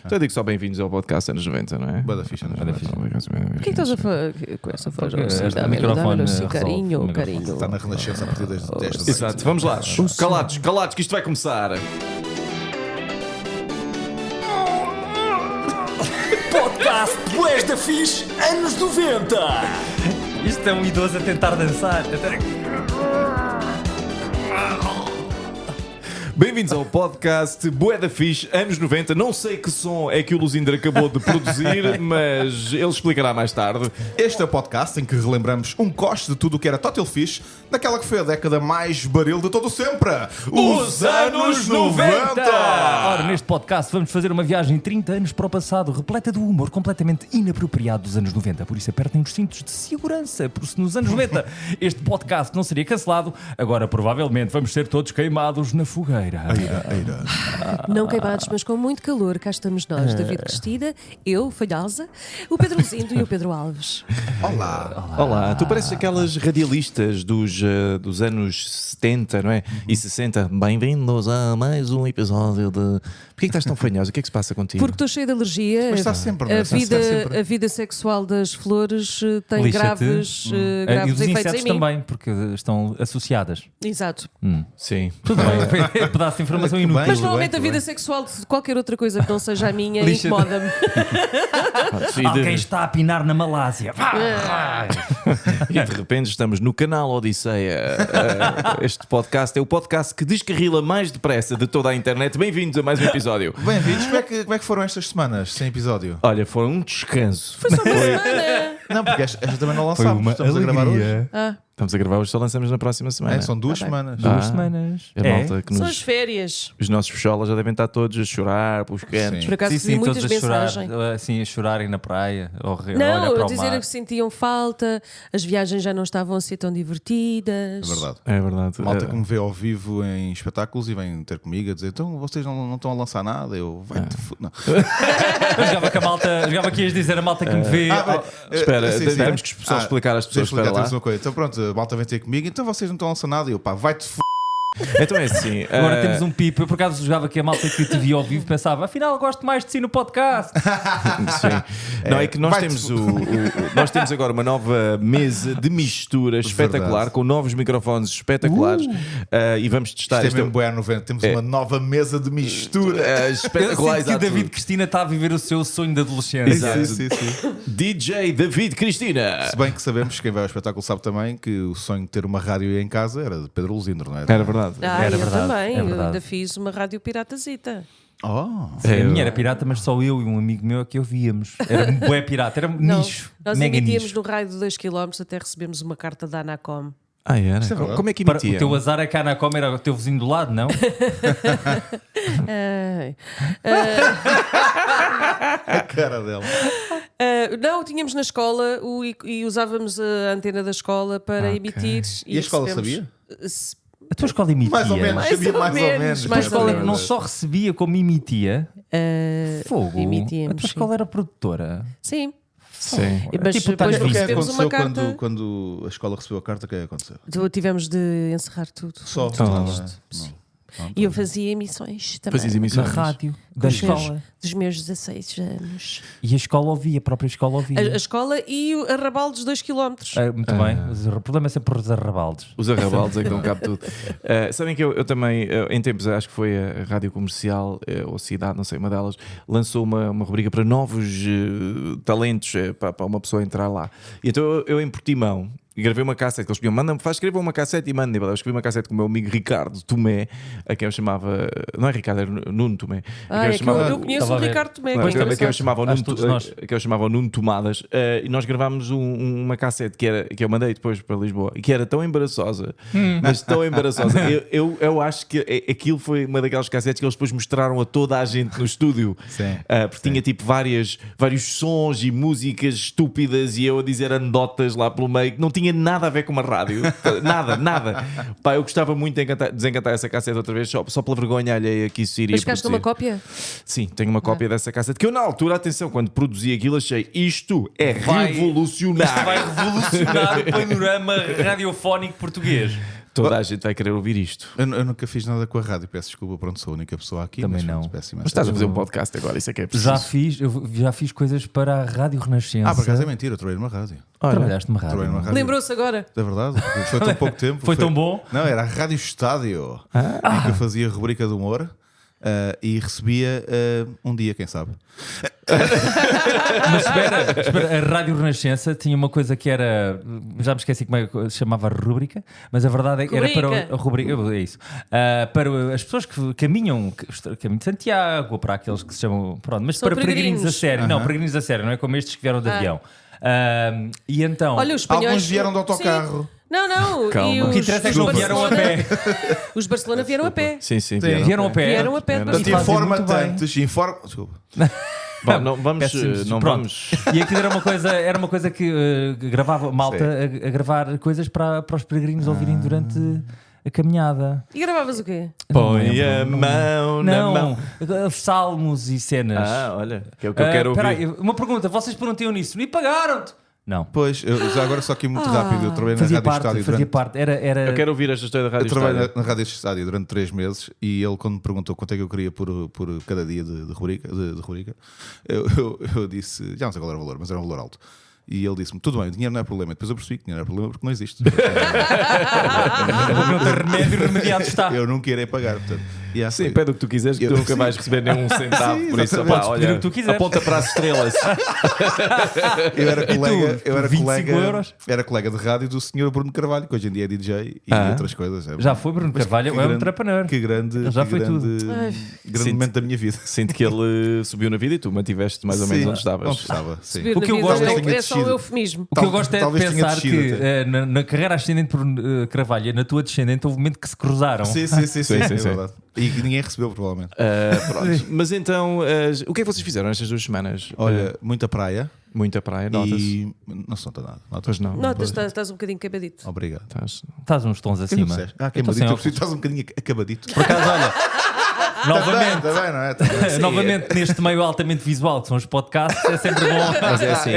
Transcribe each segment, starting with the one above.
Então eu digo só bem-vindos ao podcast anos 90, não é? Bada ficha, anos 90. Por que estás a falar com essa voz? microfone Carinho. Está na Renascença a partir desta. Exato, vamos lá. Calados, que isto vai começar. Podcast Bués da Fixe, anos 90. Isto é um idoso a tentar dançar. Bem-vindos ao podcast Bué da Fixe, anos 90. Não sei que som é que o Luzinder acabou de produzir, mas ele explicará mais tarde. Este é o podcast em que relembramos um coste de tudo o que era Total Fixe, daquela que foi a década mais baril de todo sempre, os anos 90! Ora, neste podcast vamos fazer uma viagem 30 anos para o passado, repleta de humor completamente inapropriado dos anos 90. Por isso apertem os cintos de segurança, porque se nos anos 90 este podcast não seria cancelado, agora provavelmente vamos ser todos queimados na fogueira. Não queimados, mas com muito calor. Cá estamos nós, David Cristina, eu, Falhosa, o Pedro Luzindo e o Pedro Alves. Olá, tu pareces aquelas radialistas dos anos 70, não é? E 60. Bem-vindos a mais um episódio de... Porquê que estás tão fanhosa? O que é que se passa contigo? Porque estou cheia de alergia. Mas está sempre, não é? A vida sexual das flores tem Lixa-te. graves E efeitos os em insetos mim. também, porque estão associadas. Exato. Sim. Tudo bem, é pedaço de informação Olha que inútil. bem. Mas normalmente bem, a vida bem. sexual de qualquer outra coisa que não seja a minha Lixa-te. incomoda-me. Alguém está a pinar na Malásia. E de repente estamos no canal Odisseia. Este podcast é o podcast que descarrila mais depressa de toda a internet. Bem-vindos a mais um episódio. Bem-vindos, como é que foram estas semanas sem episódio? Olha, foi um descanso. Foi só uma semana. Não, porque esta também não lançámos, estamos a gravar hoje. Estamos a gravar hoje, só lançamos na próxima semana. São 2 semanas. 2 semanas. A malta que São as férias. Os nossos fecholas já devem estar todos a chorar pelos cantos. Sim. Por acaso recebi muitas todos a chorar, mensagens. assim, a chorarem na praia, ou olhar Não, para a o dizer mar. que sentiam falta, as viagens já não estavam a ser tão divertidas. É verdade. É verdade. Malta que me vê ao vivo em espetáculos e vem ter comigo a dizer: então vocês não estão a lançar nada. Eu vai-te não. Eu jogava que a malta, jogava que ias dizer a malta que me vê. Espera, sim, sim. temos que só explicar às pessoas. Espera lá. Temos uma coisa. Então pronto, a malta vem ter comigo, então vocês não estão a lançar nada. E eu, pá, vai-te Então é assim. Agora temos um pipo. Eu por acaso jogava que a malta que te via ao vivo pensava: afinal, gosto mais de si no podcast. Sim. Não, é que nós temos nós temos agora uma nova mesa de mistura espetacular, Verdade. com novos microfones espetaculares. E vamos testar Isto é mesmo bué 90. Temos uma nova mesa de mistura. Eu espetacular. sinto que o David Cristina está a viver o seu sonho de adolescência. Sim. DJ David Cristina. Se bem que sabemos, quem vai ao espetáculo sabe também que o sonho de ter uma rádio em casa era de Pedro Luzindo, não é? Era verdade. Era Eu verdade, também, é eu verdade. ainda fiz uma rádio piratazita. Oh, Sim, a minha era pirata, mas só eu e um amigo meu é que ouvíamos. Era um bué pirata, era Não, nicho. nós Mega emitíamos nicho. no raio de 2 km até recebemos uma carta da Anacom. Ah, era? verdade. Como é que Para, emitia? o teu azar é que a Anacom era o teu vizinho do lado, não? Ai. a cara dela. Não, tínhamos na escola e usávamos a antena da escola para emitir. E a escola recebemos- A tua escola emitia. Mais ou menos, Mais sabia ou mais ou menos, menos. A tua mais escola ou menos. não só recebia como emitia. Fogo. emitíamos, A tua sim. escola era produtora. Sim. Sim. Mas Tipo, depois estás O que é que recebemos uma aconteceu carta. quando a escola recebeu a carta? O que é que aconteceu? Tivemos de encerrar tudo. Só. E eu fazia emissões também. Fazias Na emissões. rádio, da Dos meus- escola. Dos meus 16 anos. E a escola ouvia, a própria escola ouvia. A escola e o Arrabaldes 2 km. Muito bem. Mas o problema é sempre os arrabaldes. Os arrabaldes é que não cabe tudo. Sabem que eu também, em tempos, acho que foi a Rádio Comercial, ou Cidade, não sei, uma delas, lançou uma rubrica para novos talentos, para uma pessoa entrar lá. E então eu em Portimão, gravei uma cassete, que eles pediam, escreva uma cassete e manda. Eu escrevi uma cassete com o meu amigo Ricardo Tomé, a quem eu chamava, não é Ricardo, era Nuno Tomé. Eu conheço Estava o a ver. Ricardo Tomé. Não, que é que eu engraçado. chamava o Acho Nuno, todos nós. que eu chamava o Nuno Tomadas, e nós gravámos uma cassete que eu mandei depois para Lisboa, e que era tão embaraçosa, mas tão embaraçosa. Eu acho que aquilo foi uma daquelas cassetes que eles depois mostraram a toda a gente no estúdio. Sim. Porque tinha tipo vários sons e músicas estúpidas e eu a dizer anedotas lá pelo meio que não tinha nada a ver com uma rádio. Nada. Pá, eu gostava muito de desencantar essa cassete outra vez, só pela vergonha alheia que isso iria Mas ficaste produzir. uma cópia? Sim, tenho uma cópia dessa cassete que eu na altura, atenção, quando produzi aquilo achei isto é Vai revolucionário. revolucionar o panorama radiofónico português. Toda a gente vai querer ouvir isto. Eu nunca fiz nada com a rádio, peço desculpa, pronto, sou a única pessoa aqui. Também mas não. peço imensa Mas estás a fazer um desculpa. podcast agora, isso é que é preciso. Eu já fiz coisas para a Rádio Renascença. Por acaso é mentira, eu trabalhei numa rádio. Olha, Trabalhaste numa rádio. Trabalhei numa rádio. Lembrou-se agora? É verdade, foi tão pouco tempo. Foi tão bom? Não, era a Rádio Estádio, em que eu fazia rubrica de humor e recebia um dia, quem sabe. Mas espera, a Rádio Renascença tinha uma coisa que era. Já me esqueci como é que se chamava a rúbrica, mas a verdade é que era para a rubrica. É isso. Para as pessoas que caminham, caminho de Santiago, ou para aqueles que se chamam. Pronto, mas São para peregrinos a peregrinos. sério. Não, peregrinos a sério, não é como estes que vieram de avião. E então. Olha, os espanhóis... Alguns vieram de autocarro. Sim. Não. Calma. E O o que interessa é que não vieram a pé. Os de Barcelona vieram a pé. Sim, sim, Vieram a pé. Vieram a pé. Era. de Portanto, Barcelona. fazem muito bem. Desculpa. Bom, não vamos. Péssimos. Não Pronto. vamos. E aquilo era uma coisa que gravava malta a gravar coisas para os peregrinos ouvirem durante a caminhada. E gravavas o quê? Põe a mão na mão. Salmos e cenas. Olha, que é o que eu quero ouvir. Peraí, uma pergunta, vocês perguntiam nisso e pagaram-te? Não. Pois, já agora só aqui muito rápido, eu trabalhei na Fazia Rádio parte, Estádio fazia durante... parte. Era... Eu quero ouvir esta história da Eu Rádio trabalhei Estádio. na Rádio Estádio durante 3 meses e ele, quando me perguntou quanto é que eu queria por cada dia de rubrica, eu disse, já não sei qual era o valor, mas era um valor alto. E ele disse-me: tudo bem, o dinheiro não é problema. Depois eu percebi que dinheiro não é problema porque não existe. Não tem remédio, remediado está. Eu nunca irei pagar. Portanto, Sim, pede o que tu quiseres, que tu nunca vais receber nem um centavo. Sim, Por isso, exatamente. pá, Podes pedir olha, o que tu quiseres. aponta para as estrelas. Eu era colega, tu? 25 euros? era colega de rádio do senhor Bruno Carvalho, que hoje em dia é DJ e outras coisas. Já foi Bruno Carvalho, é um trapaneur. Que grande, Já que foi grande, Ai. grande Sinto- momento da minha vida. Sinto que ele subiu na vida e tu mantiveste mais ou menos Sim, onde estavas. Onde estava, sim. Subir O na que eu vida gosto é é, que tenha é só um descido. eufemismo. O que eu gosto é de Talvez tenha pensar descido que até. na carreira ascendente por Carvalho, na tua descendente, houve um momento que se cruzaram. Sim, sim, é sim. verdade. E que ninguém recebeu, provavelmente. Pronto. Mas então, o que é que vocês fizeram nestas 2 semanas? Olha, muita praia Muita praia, notas. e não se nota nada. Pois não. Notas, estás um bocadinho acabadito. Obrigado. Estás Estás uns tons Quem acima. me disseste? Eu Quem me estou sem disse? Eu óculos. preciso estás um bocadinho acabadito. Por acaso, olha, novamente, Também, não é? Também. novamente neste meio altamente visual que são os podcasts, é sempre bom. Mas é assim,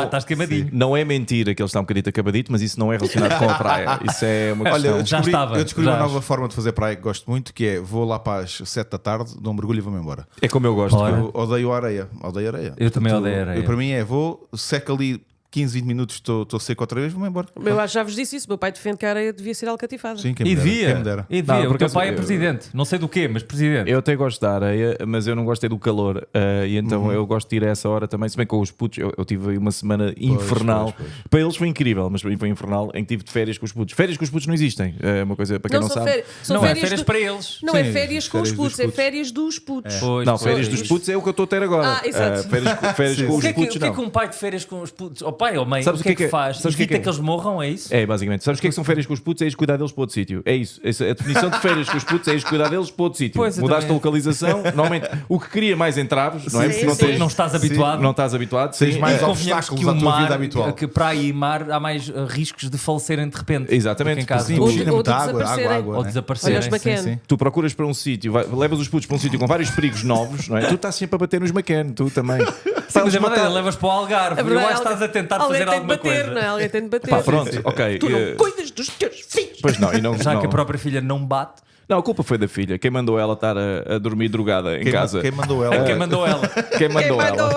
Estás queimadinho. não é mentira que ele está um bocadinho acabadito, mas isso não é relacionado com a praia. Isso é uma Olha, questão. eu Já descobri, estava, eu descobri já uma acho. nova forma de fazer praia que gosto muito, que é vou lá para as 7 da tarde, dou um mergulho e vou-me embora. É como eu gosto. Ora. Eu odeio a areia. Odeio areia. Eu também Portanto, odeio areia. Para mim é vou, seco ali 15, 20 minutos, estou seco outra vez, vou-me embora. Eu já vos disse isso. Meu pai defende que a areia devia ser alcatifada. Sim, quem E me dera. devia. Quem me dera. E devia. Não, por O teu acaso, pai é presidente. Não sei do quê, mas presidente. Eu até gosto da areia, mas eu não gosto é do calor. E então eu gosto de ir a essa hora também. Se bem com os putos, eu tive aí uma semana infernal. pois. Para eles foi incrível, mas para mim foi infernal. Em que tive de férias com os putos. Férias com os putos não existem. É uma coisa para quem não, são sabe. férias. São Não é férias férias do- para eles. Não Sim, é férias com os férias dos putos, é putos. férias dos putos. Pois, Não, pois. férias dos putos é o que eu estou a ter agora. Ah, exato. Férias com O os que é que, putos o que é não. que um pai de férias com os putos, ou pai ou mãe, Sabes o que é que faz? sabes o que é Evita que é? que eles morram, é isso? É, basicamente. Sabes o que é que são férias com os putos? É ir cuidar deles para outro sítio. É isso. A definição de férias com os putos é ir cuidar deles para outro sítio. Pois, eu Mudaste a também. localização, normalmente o que cria mais entraves, não é? Sim, Porque não, sim. tens, Não estás habituado. não estás habituado. Tens Sim, mais é. Convenhamos obstáculos que o à tua mar, vida habitual. que praia e mar há mais riscos de falecerem de repente. Exatamente, do que em casa. Sim, Ou de- piscina, ou muita de água, desaparecerem. água, Ou né? desaparecerem. Olha os sim, bacana. sim. Tu procuras para um sítio, levas os putos para um sítio com vários perigos novos, não é? Tu estás sempre a bater nos McCann, tu também. Sim, mas é verdade, levas para o Algarve. É Eu verdade, acho que estás a tentar alguém fazer tem de alguma bater, coisa. não é? Alguém tem de bater. Pá, pronto, ok. Tu não cuidas dos teus filhos. Pois não, e não, Já não. que a própria filha não bate, Não, a culpa foi da filha. Quem mandou ela estar a dormir drogada em casa? Quem mandou ela? quem mandou ela? Quem mandou ela?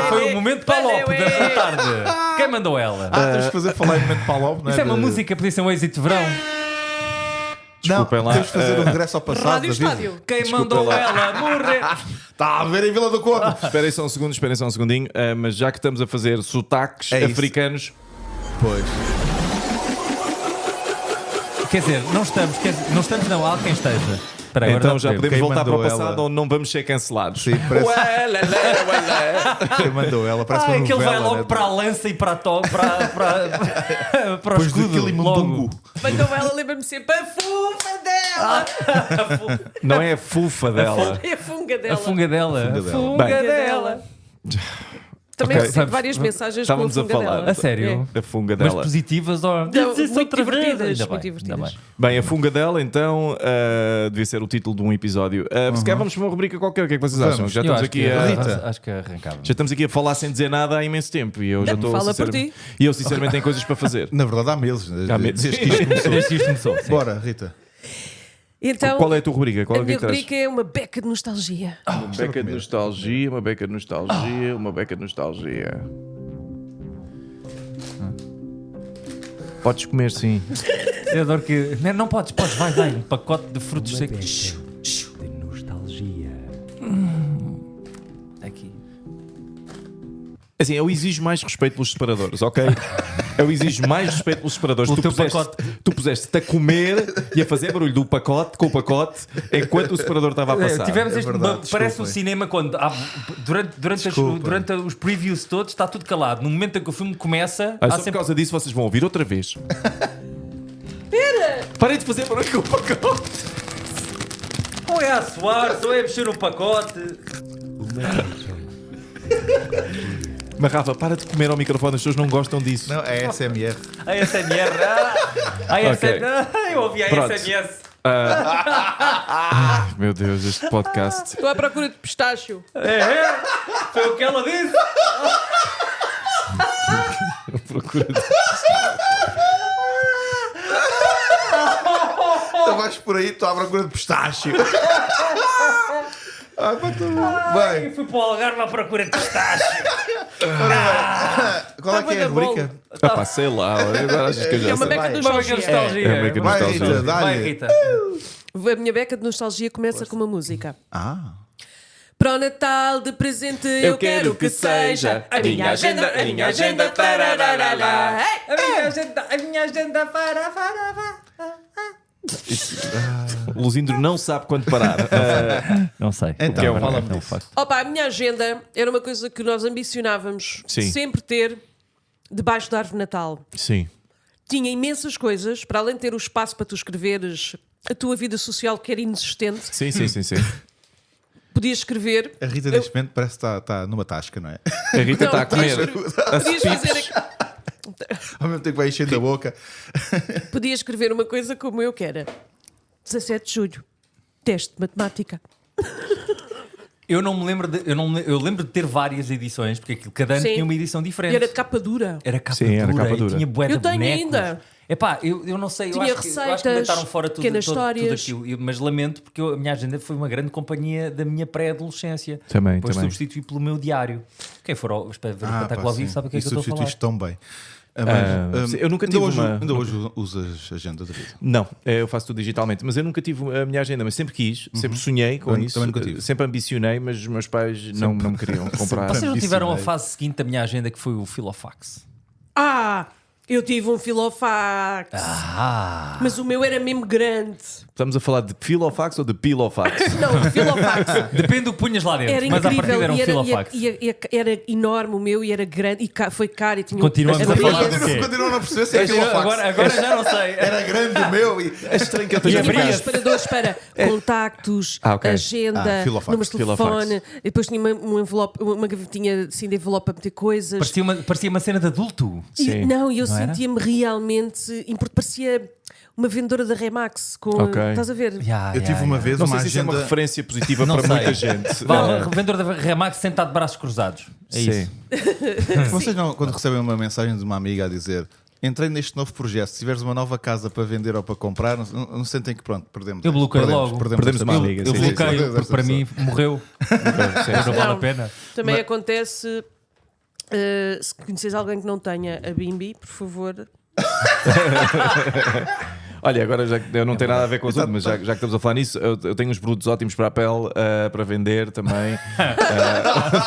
Foi o momento Palop da tarde. Quem mandou ela? Temos de fazer falar em momento Palop, não é? Isso é uma De- música, podia ser um êxito de verão. Desculpem Não, lá. temos de fazer o regresso ao passado. Rádio da vida. Estádio. Quem mandou lá. ela morrer? Está a ver em Vila do Conde. Esperem só um segundinho. Mas já que estamos a fazer sotaques É isso. africanos, Pois. Quer dizer, não estamos, não, há quem esteja. Espera, agora então dá já para ver. podemos Quem voltar para o mandou passado ela? onde não vamos ser cancelados. Sim, parece- Ué, lé, lé, ué, lé. Quem mandou ela? Parece uma Que ele vai novela, logo né? para a lança e para a toga, para o Depois escudo. daquele Logo. mundungu. Mandou ela, lembra-me sempre a fufa dela. Não é a fufa dela. É a funga dela. A funga dela. A funga dela. A funga Bem. dela. Também Ok, recebo vamos- várias mensagens estávamos com a a funga falar. dela. A sério? Da funga Mas dela. positivas ou. Não, Diz isso muito outra vez. divertidas, Ainda muito bem, divertidas. ainda bem. Bem, a funga dela, então, devia ser o título de um episódio. Se calhar vamos para uma rubrica qualquer. O que é que vocês acham? Já Eu estamos acho aqui que, a. Rita. acho que arrancávamos. Já estamos aqui a falar sem dizer nada há imenso tempo e eu já estou Fala por sinceramente- ti. E eu sinceramente tenho coisas para fazer. Na verdade, há meses. Há meses. Desde que isto começou. Desde que isto começou. sim. Bora, Rita. Então, Qual é a tua rubrica? Qual a é o que é minha que traz? rubrica é uma beca de nostalgia. Uma beca de nostalgia, uma beca de nostalgia, uma beca de nostalgia. Podes comer, sim. Eu adoro que. Não podes, vai. Um pacote de frutos secos. De nostalgia. Aqui. Assim, eu exijo mais respeito pelos separadores, ok? Eu exijo mais respeito pelos separadores. Pelo teu pacote. Tu puseste-te a comer e a fazer barulho do pacote com o pacote enquanto o separador estava a passar. Tivemos este. verdade, Parece um desculpem. cinema quando. Durante os previews todos está tudo calado. No momento em que o filme começa. Ah, há só por sempre. causa disso vocês vão ouvir outra vez. Parem de fazer barulho com o pacote. Ou é a suar, ou é a mexer no pacote. Mas Rafa, para de comer ao microfone, as pessoas não gostam disso. Não, é SMR. A SMR. A SMR. Eu ouvi a Pronto. SMS. Ai, meu Deus, este podcast. Estou à procura de pistácio. É? Foi o que ela disse. Procura de- Tu vais por aí, estou à procura de pistácio. Ai, pá, tô bom. Bem, Fui para o Algarve à procura de pistácio. qual é que é a bom. rubrica? Ah, pá, sei lá, agora achas que eu já É uma sei. beca de Uma beca de nostalgia. nostalgia. É uma beca de Vai, nostalgia. Rita, dá-lhe. Vai, Rita. A minha beca de nostalgia começa com uma música. Ah, Para o Natal de presente eu quero que seja a minha agenda, a minha agenda. Tarararara. A minha agenda para. O Luzindro não sabe quando parar. Não sei. Então, que é um- fala-me não disso. faz. Opa, a minha agenda era uma coisa que nós ambicionávamos Sim. sempre ter debaixo da árvore de Natal. Sim. Tinha imensas coisas, para além de ter o espaço para tu escreveres a tua vida social que era inexistente, Sim, sim, sim, sim. podias escrever. a Rita neste momento parece que está numa tasca, não é? A Rita Não, está a comer. Podias fazer. Ao mesmo tempo vai enchendo a boca. Podia escrever uma coisa como eu que era 17 de julho, teste de matemática. Eu não me lembro de. Eu lembro de ter várias edições, porque aquilo, cada ano Sim. tinha uma edição E diferente. era de capa dura. Era capa Sim, era dura capa e dura. tinha bué de Eu tenho bonecos. ainda. Epá, eu não sei, Tinha eu acho que receitas, deitaram fora tudo, pequenas tudo histórias. aquilo. Mas lamento porque a minha agenda foi uma grande companhia da minha pré-adolescência. Também, Depois também. substituí pelo meu diário. Quem for para ver o espetáculo pá, ao vivo sim. sabe o que é E que eu estou a falar. substituíste tão bem. Sim, eu nunca tive ainda hoje, uma- ainda hoje usas agenda da vida. Não, eu faço tudo digitalmente, mas eu nunca tive a minha agenda, mas sempre quis, sempre sonhei com Também- isso, também nunca tive. sempre ambicionei, mas os meus pais não me queriam comprar. Vocês não tiveram a ambicionei. fase seguinte da minha agenda que foi o Filofax? Ah, eu tive um filofax. Mas o meu era mesmo grande. Estamos a falar de filofax ou de pilofax? Não, filofax. Depende do que punhas lá dentro, Era mas à partida incrível. era um E Filofax. era enorme o meu e era grande. E foi caro e tinha Continuamos a abria-se. falar do quê? Continuam a perceber se é filofax. Agora já não sei. Era grande o meu e... É estranho que eu E tenha tinha vários abria-se. separadores para contactos, Ah, ok. agenda, filofax. números de Filofax. telefone. E depois tinha um envelope, uma gavetinha assim de envelope para meter coisas. Parecia uma cena de adulto. Sim. Não, e eu Não era? sentia-me realmente. Parecia uma vendedora da Remax. Ok. Estás a ver? Eu tive uma vez Não uma sei se isso é agenda... uma referência positiva Não para sei. muita gente. Vá, vendedor da Remax sentado de braços cruzados. É Sim. isso. Vocês não, quando recebem uma mensagem de uma amiga a dizer entrei neste novo projeto, se tiveres uma nova casa para vender ou para comprar, não sentem que pronto, perdemos. Eu bloqueio Perdemos, logo. Perdemos esta uma pessoa. amiga, Eu sim, bloqueio, Perdemos porque esta para mim pessoa. morreu. Não vale a Não. pena. Também acontece. Se conheces alguém que não tenha a Bimbi, por favor. Olha, agora já que eu não tenho nada a ver com o assunto, mas já que estamos a falar nisso, eu tenho uns produtos ótimos para a pele para vender também.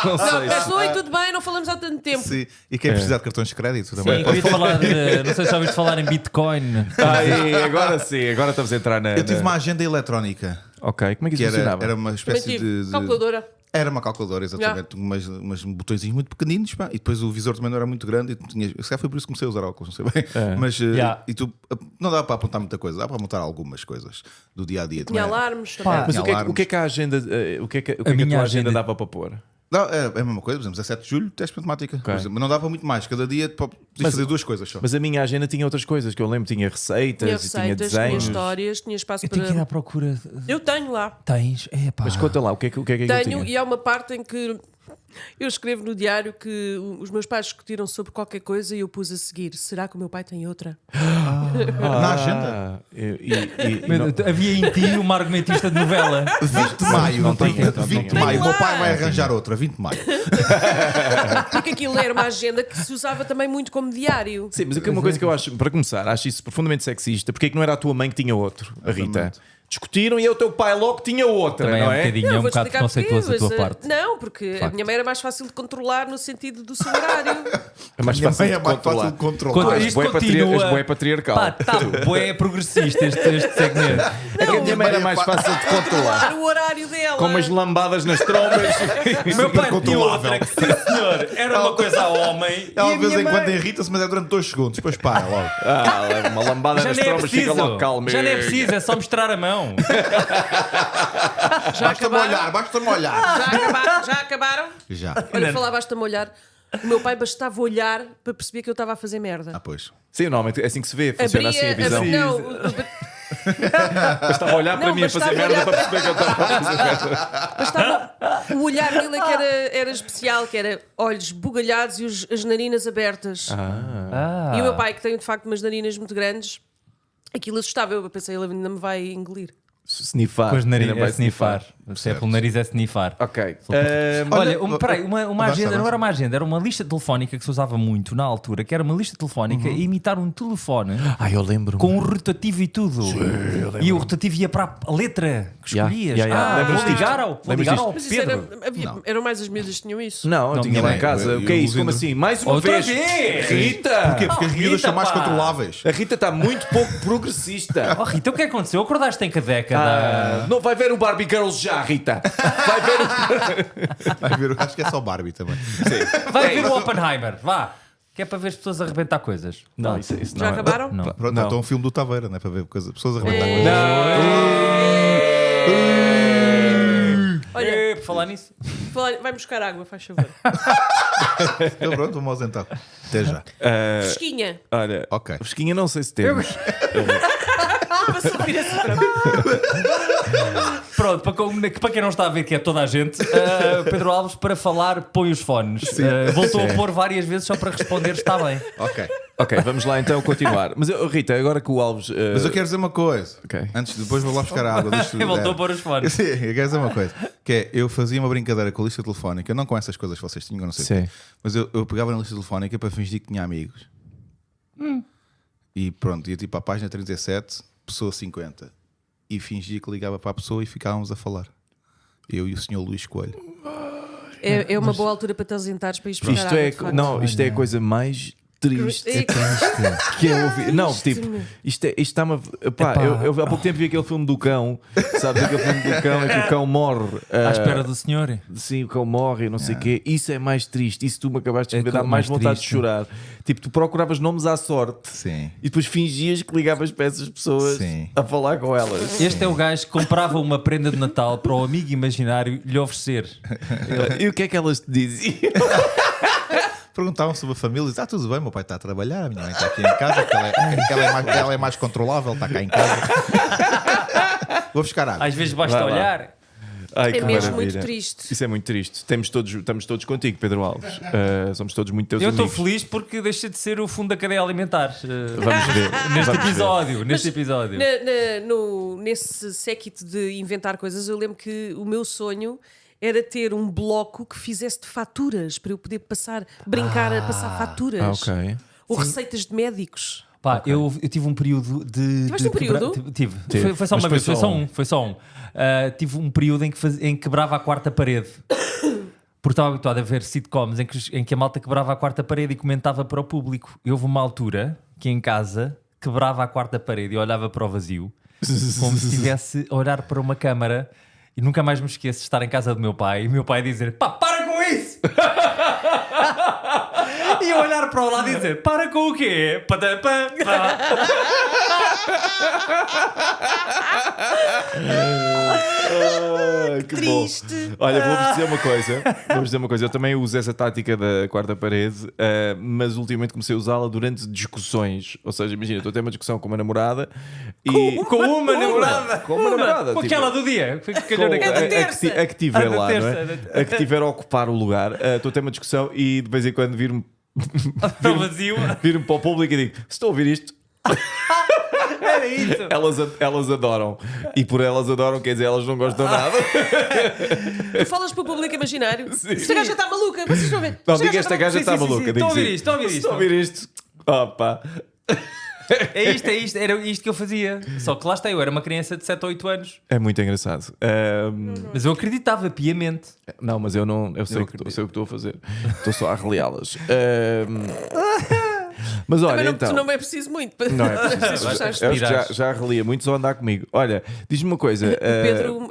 Não sei se. Oi, tudo bem, não falamos há tanto tempo. Sim. E quem precisar de cartões de crédito Sim, também. queria falar de. Não sei se já ouviste falar em Bitcoin. Ai, agora sim, agora estamos a entrar na. Eu tive uma agenda eletrónica Ok, como é que que isso funcionava? era uma Também espécie tive. de... Calculadora. Era uma calculadora, exatamente. Umas botõezinhos muito pequeninos, pá, e depois o visor também não era muito grande. E tu tinhas, se calhar foi por isso que comecei a usar óculos, não sei bem. Mas Yeah. e tu, não dá para apontar muita coisa, dá para apontar algumas coisas do dia a dia. Tinha alarmes. Pá, também. Mas o que é que a agenda, o que é que a minha tua agenda agenda- dava para pôr? Não, é a mesma coisa, por exemplo, 17 de julho, teste de matemática. Por exemplo, mas não dava muito mais, cada dia podias fazer 2 coisas só. Mas a minha agenda tinha outras coisas, que eu lembro, tinha receitas, Tinha e tinha receitas, tinha desenhos. histórias, tinha espaço Eu tenho que ir para. à procura. Eu tenho lá. Tens? Epá. Mas conta lá, o que é que eu Tenho, tinha? e há uma parte em que eu escrevo no diário que os meus pais discutiram sobre qualquer coisa e eu pus a seguir. Será que o meu pai tem outra? Na agenda. Havia em ti uma argumentista de novela. 20 de maio, não tinha, 20 de maio, o meu pai vai Tem arranjar outra, 20 de maio. Porque aquilo era uma agenda que se usava também muito como diário. Sim, mas uma coisa que eu acho, para começar, acho isso profundamente sexista. Porque é que não era a tua mãe que tinha outro, a Rita? Exatamente. Discutiram e o teu pai logo tinha outra, Também não é um é? bocadinho, é um vou bocado explicar preconceituoso da tua porquê, parte. Não, porque a minha mãe era mais fácil de controlar no sentido do seu horário. É mais Minha fácil mãe de é mais fácil controlar. de controlar. Quando És isto bué continua- bué patriarcal. Pá, tá bué progressista este segmento. É que a minha mãe era mais fácil de controlar. Era o horário dela. Com umas lambadas nas trombas. O meu pai tinha controlável. outra que, sim senhor, era uma coisa a homem. Ela e de a vez minha em quando mãe- irrita-se, mas é durante 2 segundos, depois para logo. Uma lambada Já nas nem é trombas, fica preciso, logo calmo. já nem é preciso, é só mostrar a mão. Basta-me olhar, basta-me olhar. Já acabaram? Já. Olha, falar basta-me olhar. O meu pai bastava olhar para perceber que eu estava a fazer merda. Ah, pois. Sim, normalmente é assim que se vê, funciona assim a visão. Não, Estava a olhar para Não, mim a fazer bastava merda olhar para perceber que eu estava a fazer merda. bastava o olhar dele é que era especial, que era olhos bugalhados e as narinas abertas. E o meu pai, que tem de facto umas narinas muito grandes, aquilo assustava. Eu pensei, ele ainda me vai engolir. Snifar. Com as Ainda nariz vai é snifar. Se é pelo nariz é snifar. Ok. Olha, peraí, uma avança, agenda, não avança. era uma agenda, era uma lista telefónica que se usava muito na altura, que era uma lista telefónica a imitar um telefone Eu lembro. com um rotativo e tudo. E o rotativo ia para a letra que escolhias. Lembras Vou disto? ligar ao Lembras Pedro. Mas isso eram mais as miúdas que tinham isso. Não, eu Não, tinha minha lá em mãe, casa. eu O que é isso? uso Como ainda. assim? Mais uma Outra vez. vez? Rita! Porquê? Porque as Rita, miúdas são mais pá. controláveis. A Rita está muito pouco progressista. Oh, Rita, o que aconteceu? Acordaste em que década? Não vai ver o Barbie Girls já, Rita. Vai ver Vai ver, acho que é só Barbie também. Vai ver o Oppenheimer, vá. Que é para ver as pessoas arrebentar coisas. Não, isso não Já é. acabaram? Não. Pronto, Não. então um filme do Taveira, não é para ver pessoas arrebentar coisas. Olha, Por falar nisso. vai buscar água, faz favor. Então pronto, vamos então. Até já. Fresquinha. Olha, Ok. Fresquinha não sei se temos. Para subir assim para mim. Pronto, para quem não está a ver, que é toda a gente, Pedro Alves, para falar, põe os fones. Voltou a pôr várias vezes só para responder, está bem. Ok. Ok, vamos lá então continuar. Mas Rita, agora que o Alves. Mas eu quero dizer uma coisa. Ok. Depois vou lá buscar a água. Voltou a pôr os fones. Sim, eu quero dizer uma coisa. Que é, eu fazia uma brincadeira com a lista telefónica, não com essas coisas que vocês tinham, não sei o Sim. quê. Mas eu pegava na lista telefónica para fingir que tinha amigos. E pronto, ia tipo à página 37, pessoa 50. E fingia que ligava para a pessoa e ficávamos a falar. Eu e o senhor Luís Coelho. É uma boa altura para te ausentares para ir buscar Isto água. é, de facto. não, isto é a coisa mais triste É que é ouvir. Não, tipo, isto está-me. Pá, eu há pouco tempo vi aquele filme do cão. Sabes aquele filme do cão em que o cão morre. À espera do senhor. Sim, o cão morre e não sei o quê. Isso é mais triste. Isso tu me acabaste de É dar mais mais vontade triste. de chorar. Tipo, tu procuravas nomes à sorte Sim. e depois fingias que ligavas para essas pessoas Sim. a falar com elas. Este é o gajo que comprava uma prenda de Natal para o amigo imaginário lhe oferecer. E o que é que elas te diziam? Perguntavam sobre a família, diz, tudo bem, meu pai está a trabalhar, a minha mãe está aqui em casa, porque ela é mais controlável, está cá em casa. Vou buscar água. Às vezes basta Vai lá. olhar. Ai, É que mesmo maravilha. muito triste. Isso é muito triste. Estamos todos contigo, Pedro Alves. Somos todos muito teus Eu estou amigos. feliz porque deixa de ser o fundo da cadeia alimentar. Vamos ver. Neste Vamos ver. episódio. Neste episódio. Nesse séquito de inventar coisas, eu lembro que o meu sonho era ter um bloco que fizesse de faturas para eu poder brincar a passar faturas. Ok. Ou receitas de médicos. Pá, eu tive um período de. Tiveste um período? Tive. Tive. Foi só Mas uma foi vez, só um. foi só um. Tive um período em que quebrava a quarta parede. Porque estava habituado a ver sitcoms em que a malta quebrava a quarta parede e comentava para o público. E houve uma altura que em casa quebrava a quarta parede e olhava para o vazio como se estivesse a olhar para uma câmara. E nunca mais me esqueço de estar em casa do meu pai e o meu pai dizer: pá, para com isso! E eu olhar para o lado e dizer: para com o quê? Patapá, pá. Que Triste. bom. Olha, vou-vos dizer uma coisa. Vou-vos dizer uma coisa. Eu também uso essa tática da quarta parede, mas ultimamente comecei a usá-la durante discussões. Ou seja, imagina, estou a ter uma discussão com uma namorada e. Com uma namorada. Com uma namorada. Com tipo, aquela do dia. Foi que com calhou naquela. a que tiver A da lá, terça, não é? A que tiver a ocupar o lugar. Estou a ter uma discussão e de vez em quando viro-me Está vazio. viro-me para o público e digo: se estou a ouvir isto. Era isso. Elas adoram. E por elas adoram, quer dizer, elas não gostam nada. Tu falas para o público imaginário. Esta gaja está maluca, vocês estão a ver? Não, diga esta gaja Sim, está sim, sim, maluca. sim. digo Estou a ouvir sim. isto, estou a ouvir isto. Estou a ouvir isto. Opa. É isto, era isto que eu fazia. Só que lá está, eu era uma criança de 7 ou 8 anos. É muito engraçado. Mas eu acreditava piamente. Não, mas eu não. Eu sei o que estou a fazer. Estou só a reliá-las. Mas olha, Também então. não é preciso muito para Não é preciso. preciso fechar as Eu acho que espirás. já relia muito só andar comigo. Olha, diz-me uma coisa. Pedro.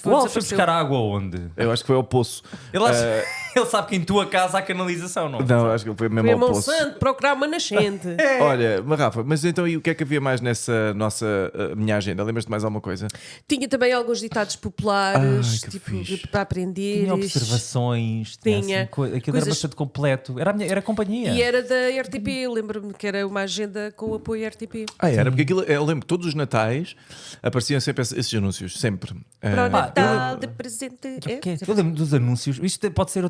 O Alves foi buscar água onde? Eu acho que foi ao poço. Ele, ele sabe que em tua casa há canalização, não? Não, acho que foi mesmo Foi a ao poço. Monsanto procurar uma nascente. Olha, mas Rafa, mas então e o que é que havia mais nessa nossa minha agenda? Lembras-te de mais alguma coisa? Tinha também alguns ditados populares, Ai, que tipo, fixe. para aprender. Tinha observações, tinha Tinha. assim, aquilo era Coisas- bastante completo. Era companhia. E era da RTP, lembro-me que era uma agenda com o apoio RTP. Era, porque aquilo, eu lembro que todos os natais apareciam sempre esses anúncios, sempre. Para o pá, Natal de presente. Eu lembro dos anúncios. Isto pode ser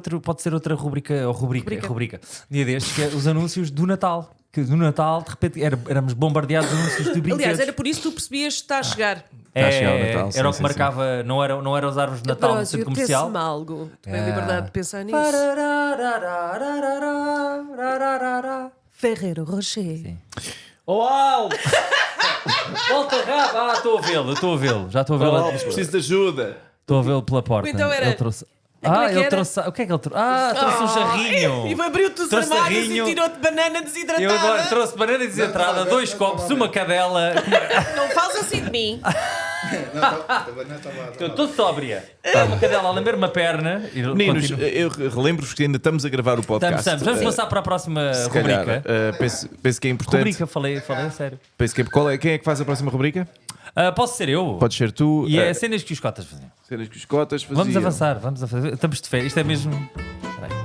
outra rubrica, ou rubrica. Dia destes, que é os anúncios do Natal. Que no Natal, de repente, éramos bombardeados de anúncios de brinquedos. Aliás, era por isso que tu percebias que está a chegar. Está a chegar o Natal, sim, era o que sim, marcava, não eram as árvores de Natal no centro comercial. Pensa-me algo. Tu tens liberdade de pensar nisso. Ferreiro Rocher. Oh, Alves! Volta rápido! Estou a vê-lo. Já estou a vê-lo. Alves, preciso de ajuda. Estou a vê-lo pela porta. Então era- Ele trouxe. Como é que ele era? trouxe. O que é que ele trouxe? Trouxe um jarrinho. E abriu-te os Trouxe armários jarrinho. e tirou-te banana desidratada. Eu agora trouxe banana desentrada, 2 copos, uma cadela. Não fales assim de mim. Estou todo sóbria. Uma cadela a lamber uma perna. E Meninos, continuo. eu relembro-vos que ainda estamos a gravar o podcast. Vamos passar para a próxima Se calhar, rubrica. penso que é importante. Rubrica, falei a sério. Penso que quem é que faz a próxima rubrica? Posso ser eu? Podes ser tu. E é cenas que os cotas faziam. Cenas que os cotas faziam. Vamos avançar. Estamos de férias. Isto é mesmo. Espera aí.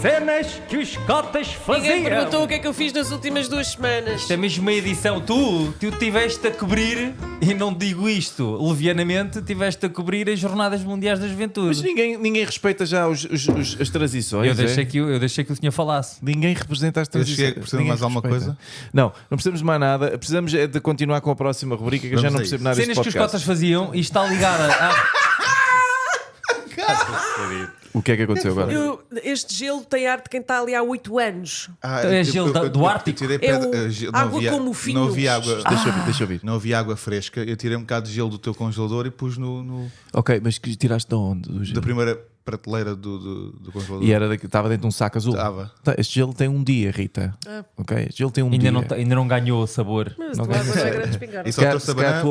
Cenas que os cotas Ninguém faziam. perguntou o que é que eu fiz nas últimas 2 semanas. Isto é mesmo uma edição. Tu tiveste a cobrir, e não digo isto levianamente, tiveste a cobrir as Jornadas Mundiais da Juventude. Mas ninguém respeita já as transições. Eu deixei, é? que o senhor falasse. Ninguém representa as Eu transições. cheguei, precisa de Ninguém mais alguma respeita. coisa? Não precisamos de mais nada. Precisamos é de continuar com a próxima rubrica, que eu já Vamos não a percebo isso. nada deste Cenas que os podcast. cotas faziam e está ligada a. O que é que aconteceu agora? Este gelo tem arte de quem está ali há 8 anos. É gelo do Ártico? tirei É pedra- o gelo- água como não havia água. Deixa eu ver. Não havia água fresca. Eu tirei um bocado de gelo do teu congelador e pus no Ok, mas que tiraste de onde? Do da gelo? primeira prateleira do congelador. E estava dentro de um saco azul. Estava. Tá, este gelo tem um dia, Rita. Ok, este gelo tem um dia. Ainda não ganhou sabor. Mas Não a tua água não é ganha. grande espingarda. E Se calhar, trouxe se a calhar banana. a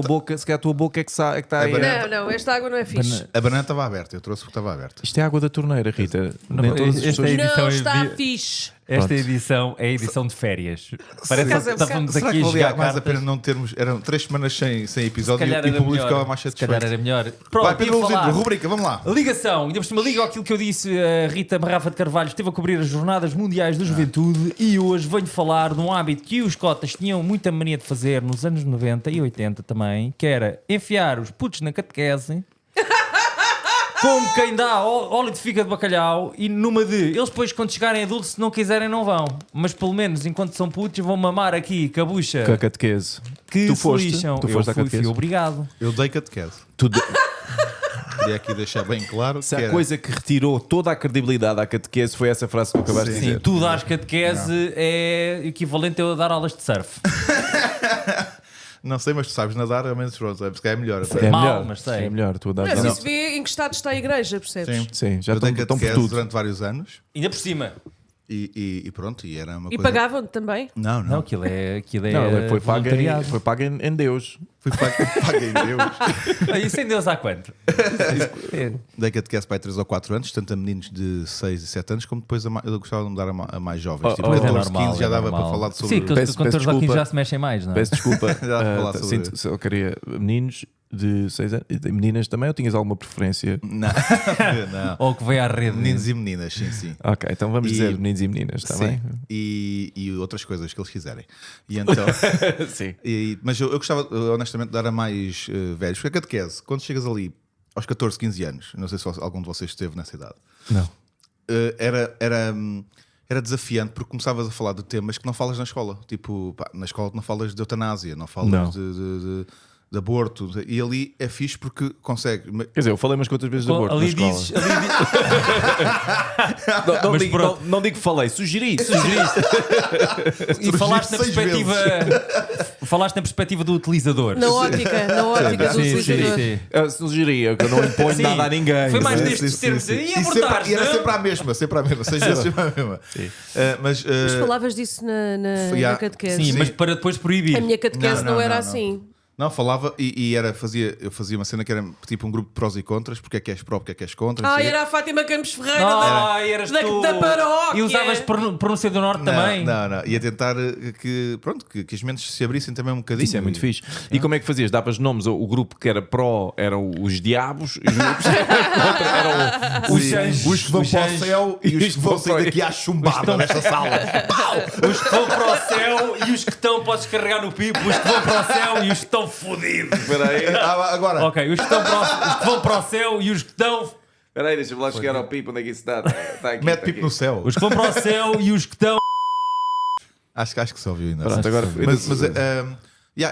tua boca é que está aí. banana- Não, esta água não é fixe. A banana estava aberta. Eu trouxe porque estava aberta. Isto é água da torneira, Rita. Nem todas as esta pessoas. é edição Não é está de- fixe. Esta Pronto. edição é a edição de férias. Parece Por acaso que é um estávamos Será aqui que a valia jogar mais a cartas. pena não termos. Eram 3 semanas sem episódio Se calhar e o era público melhor. ficava mais Se satisfeito. calhar era melhor. Vai, Pronto, Pedro ia falar. Luzindo, rubrica, vamos lá. Ligação, ainda por cima liga aquilo que eu disse. A Rita Barrafa de Carvalho esteve a cobrir as Jornadas Mundiais da Juventude e hoje venho falar de um hábito que os cotas tinham muita mania de fazer nos anos 90 e 80 também, que era enfiar os putos na catequese. Como quem dá óleo de figa de bacalhau e numa de eles depois quando chegarem adultos se não quiserem não vão, mas pelo menos enquanto são putos vão mamar aqui cabucha Com a catequese. que Tu se foste? lixam. Tu Eu foste à fui, catequese? obrigado. Eu dei catequese. Tudo. Queria aqui deixar bem claro Se que a era. coisa que retirou toda a credibilidade à catequese foi essa frase que tu acabaste de Sim, dizer. tu dar catequese é equivalente a eu dar aulas de surf. Não sei, mas tu sabes nadar, ao menos pronto, sabes que é melhor. É Mal, melhor, mas sei. é melhor. Tu a dar- Mas Não. isso vê em que estado está a igreja, percebes? Sim. Sim, já Eu dei estão por catequese tudo. durante vários anos. Ainda por cima. E pronto, e era uma E coisa... pagavam-te também? Não, Não, aquilo é Não, ele foi pago voluntariado. em Deus. Fui pago em Deus. Ah, isso em Deus há quanto? É. Dei catequese para aí 3 ou 4 anos, tanto a meninos de 6 e 7 anos, como depois eu gostava de me dar a mais jovens. Tipo, Mas é 14, normal, 15 já é dava normal. para falar sobre... Sim, com Peço 14 ou 15 desculpa. já se mexem mais, não é? Peço desculpa. Já vou falar sobre- Eu queria meninos de 6 anos. E meninas também, ou tinhas alguma preferência? Não, não. Ou que veio à rede. Meninos e meninas, sim. Ok, então vamos E- dizer meninos e meninas, está Sim. bem? E outras coisas que eles quiserem. E então... Sim. Mas eu gostava, honestamente, de dar a mais velhos. Porque a catequese, quando chegas ali aos 14, 15 anos, não sei se algum de vocês esteve nessa idade, Não. era desafiante porque começavas a falar de temas que não falas na escola. Tipo, pá, na escola não falas de eutanásia, não falas Não. de aborto. E ali é fixe porque consegue. Quer dizer, eu falei umas quantas vezes de aborto na Ali escola. dizes. Não Mas digo, pronto. não digo que falei, sugeri. E falaste na 6 perspectiva. Falaste na perspectiva do utilizador. Na ótica do Sim, utilizador. sim. Eu sugeria, que eu não imponho Sim. nada a ninguém. Foi mais Mas- nestes termos. E E abortares, era não? sempre a mesma, 6 vezes sempre a mesma. Mas Mas falavas disso na catequese. Sim, Sim. mas para depois proibir. A minha catequese Não, não, era não. assim. não, falava eu fazia uma cena que era tipo um grupo de prós e contras, porque é que és pró, porque é que és contra. não sei o quê. Era a Fátima Campos Ferreira Eras da, tu. da paróquia. E usavas pronúncia do norte também. Não. Ia tentar que as mentes se abrissem também um bocadinho. Isso é muito fixe. E como é que fazias? Davas nomes, o grupo que era pró eram os diabos, e os grupos que eram contra eram Os anjos. Os que vão Os para o anjos. céu e os que vão sair daqui à chumbada nesta sala. Os que vão para o céu e os que estão, podes carregar no pipo. Os que vão para o céu e os que estão fodidos. Espera aí, Agora, Ok, os que vão para o céu e os que estão. espera aí, deixa-me lá chegar ao pipo, onde é que isso está? Está aqui, mete está pipo aqui. no céu. Os que vão para o céu e os que estão. Acho que se ouviu ainda. Pronto, agora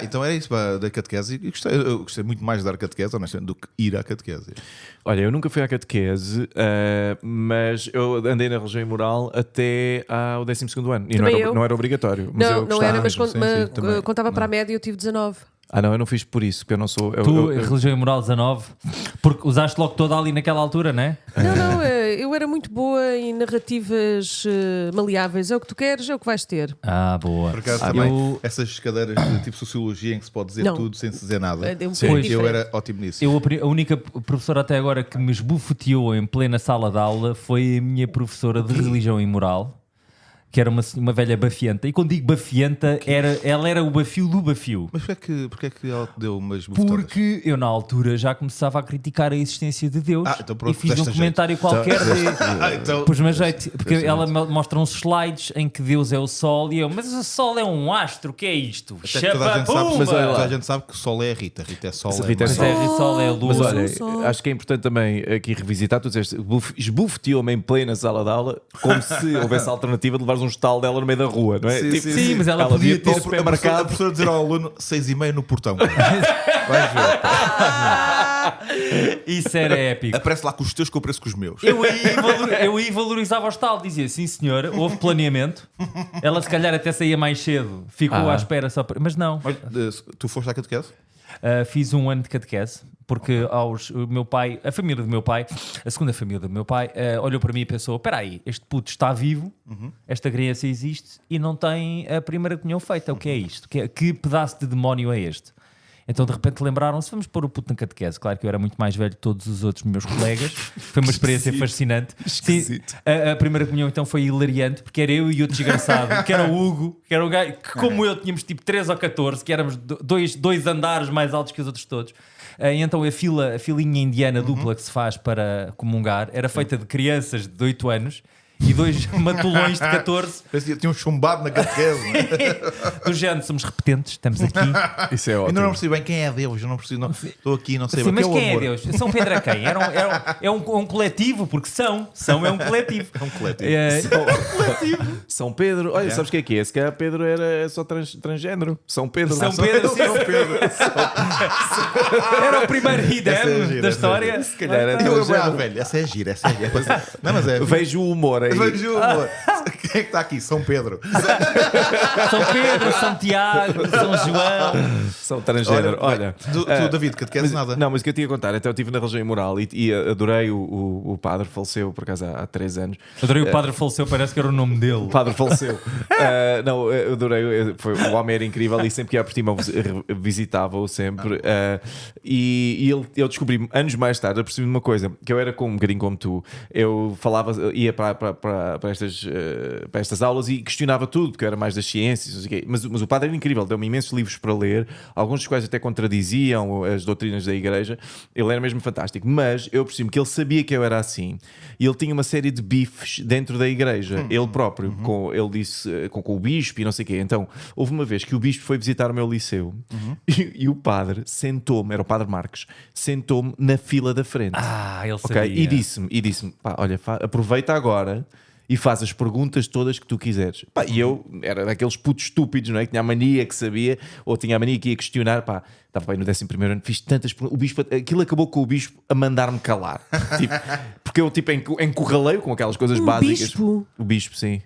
então era isso da catequese. E eu gostei muito mais de dar catequese, honestamente, do que ir à catequese. Olha, eu nunca fui à catequese, mas eu andei na religião e moral até ao 12º ano. E Também eu. não era obrigatório. Mas eu Não gostava era, mas mesmo, sim, também. contava para a média eu tive 19. Ah, não, eu não fiz por isso, porque eu não sou. Tu, religião e moral 19, porque usaste logo toda ali naquela altura, não é? Não, eu era muito boa em narrativas maleáveis. É o que tu queres, é o que vais ter. Ah, boa. Por acaso também, eu, essas cadeiras de tipo sociologia em que se pode dizer Não. tudo sem se dizer nada. É um Sim. bocadinho Eu diferente. era ótimo nisso. a única professora até agora que me esbofeteou em plena sala de aula foi a minha professora de religião e moral, que era uma velha bafienta. E quando digo bafienta, ela era o bafio do bafio. Mas porquê é que ela te deu umas bufetadas? Porque eu, na altura, já começava a criticar a existência de Deus. Então pronto, e fiz um deste comentário qualquer de... Então, Pus-me a jeito, porque ela mostra uns slides em que Deus é o Sol e eu, mas o Sol é um astro, o que é isto? até que toda a gente sabe, Chapa-pumba! mas toda a gente sabe que o Sol é a Rita. Rita é Sol. Rita é Mas Sol. é o Sol, é a Lua. Mas olha, Sol. acho que é importante também aqui revisitar. Tu disseste, esbufeteou-me em plena sala de aula, como se houvesse a alternativa de levares um estalo dela no meio da rua, não é? Sim, Tipo, Sim, mas ela podia devia ter ter A marcado. professora dizer ao aluno 6h30 no portão. Vais ver. Isso era épico. Aparece lá com os teus que eu apareço com os meus. Eu aí valorizava o estalo, dizia sim senhora, houve planeamento. Ela se calhar até saía mais cedo, ficou à espera só para... Mas não, Mas, tu foste à catequese? fiz um ano de catequese, porque o meu pai, a família do meu pai, a segunda família do meu pai, olhou para mim e pensou, espera aí, este puto está vivo, esta criança existe e não tem a primeira comunhão feita, o que é isto? Que pedaço de demónio é este? Então de repente lembraram-se, vamos pôr o puto na catequese. Claro que eu era muito mais velho que todos os outros meus colegas. Foi uma experiência fascinante. Sim, a primeira comunhão então foi hilariante, porque era eu e outro desgraçado, que era o Hugo, que era o gajo que, como eu, tínhamos tipo 13 ou 14, que éramos dois andares mais altos que os outros todos. E então a filinha indiana dupla que se faz para comungar era feita de crianças de 8 anos e dois matulões de 14. Parece que tinha um chumbado na catequese. Do género, somos repetentes, estamos aqui. Isso é Ainda ótimo. não percebi bem quem é Deus. Eu não percebi. Estou aqui, não sei Sim, bem. mas O que quem é amor? Deus? São Pedro a quem? É um coletivo, porque são é um coletivo. É um coletivo. São Pedro, olha, sabes o que é que é? Se calhar Pedro era só transgénero. São Pedro. São Pedro, sim. Era o primeiro Essa é hidem gira, da essa história. Se calhar era Eu vou à transgénero. velha. Essa é gira. Não, mas é. Vejo o humor aí. Vejo o humor. Quem é que está aqui? São Pedro. São Pedro, São Tiago, São João. São transgênero. Olha, tu, David, que te queres nada. Não, mas o que eu tinha a contar, então eu estive na religião imoral e adorei o padre, faleceu por acaso há 3 anos. Adorei o padre faleceu, parece que era o nome dele. O padre faleceu. Não, eu adorei. O homem era incrível e sempre que ia por Timão visitava-o sempre. E eu descobri anos mais tarde, eu percebi uma coisa, que eu era um bocadinho como tu. Eu ia para estas aulas e questionava tudo, porque eu era mais das ciências, não sei o quê. Mas o padre era incrível, deu-me imensos livros para ler, alguns dos quais até contradiziam as doutrinas da igreja. Ele era mesmo fantástico, mas eu percebi que ele sabia que eu era assim e ele tinha uma série de bifes dentro da igreja, ele próprio, ele disse com o bispo e não sei o quê. Então houve uma vez que o bispo foi visitar o meu liceu e o padre sentou-me, era o padre Marques, sentou-me na fila da frente. Ele sabia. Okay? E disse-me, pá, olha, aproveita agora e faz as perguntas todas que tu quiseres. Pá, e eu era daqueles putos estúpidos, não é? Que tinha a mania que sabia, ou tinha a mania que ia questionar. Pá, estava bem no 11º ano, fiz tantas perguntas. O bispo, aquilo acabou com o bispo a mandar-me calar. Tipo, porque eu encurralei com aquelas coisas básicas. O bispo, sim.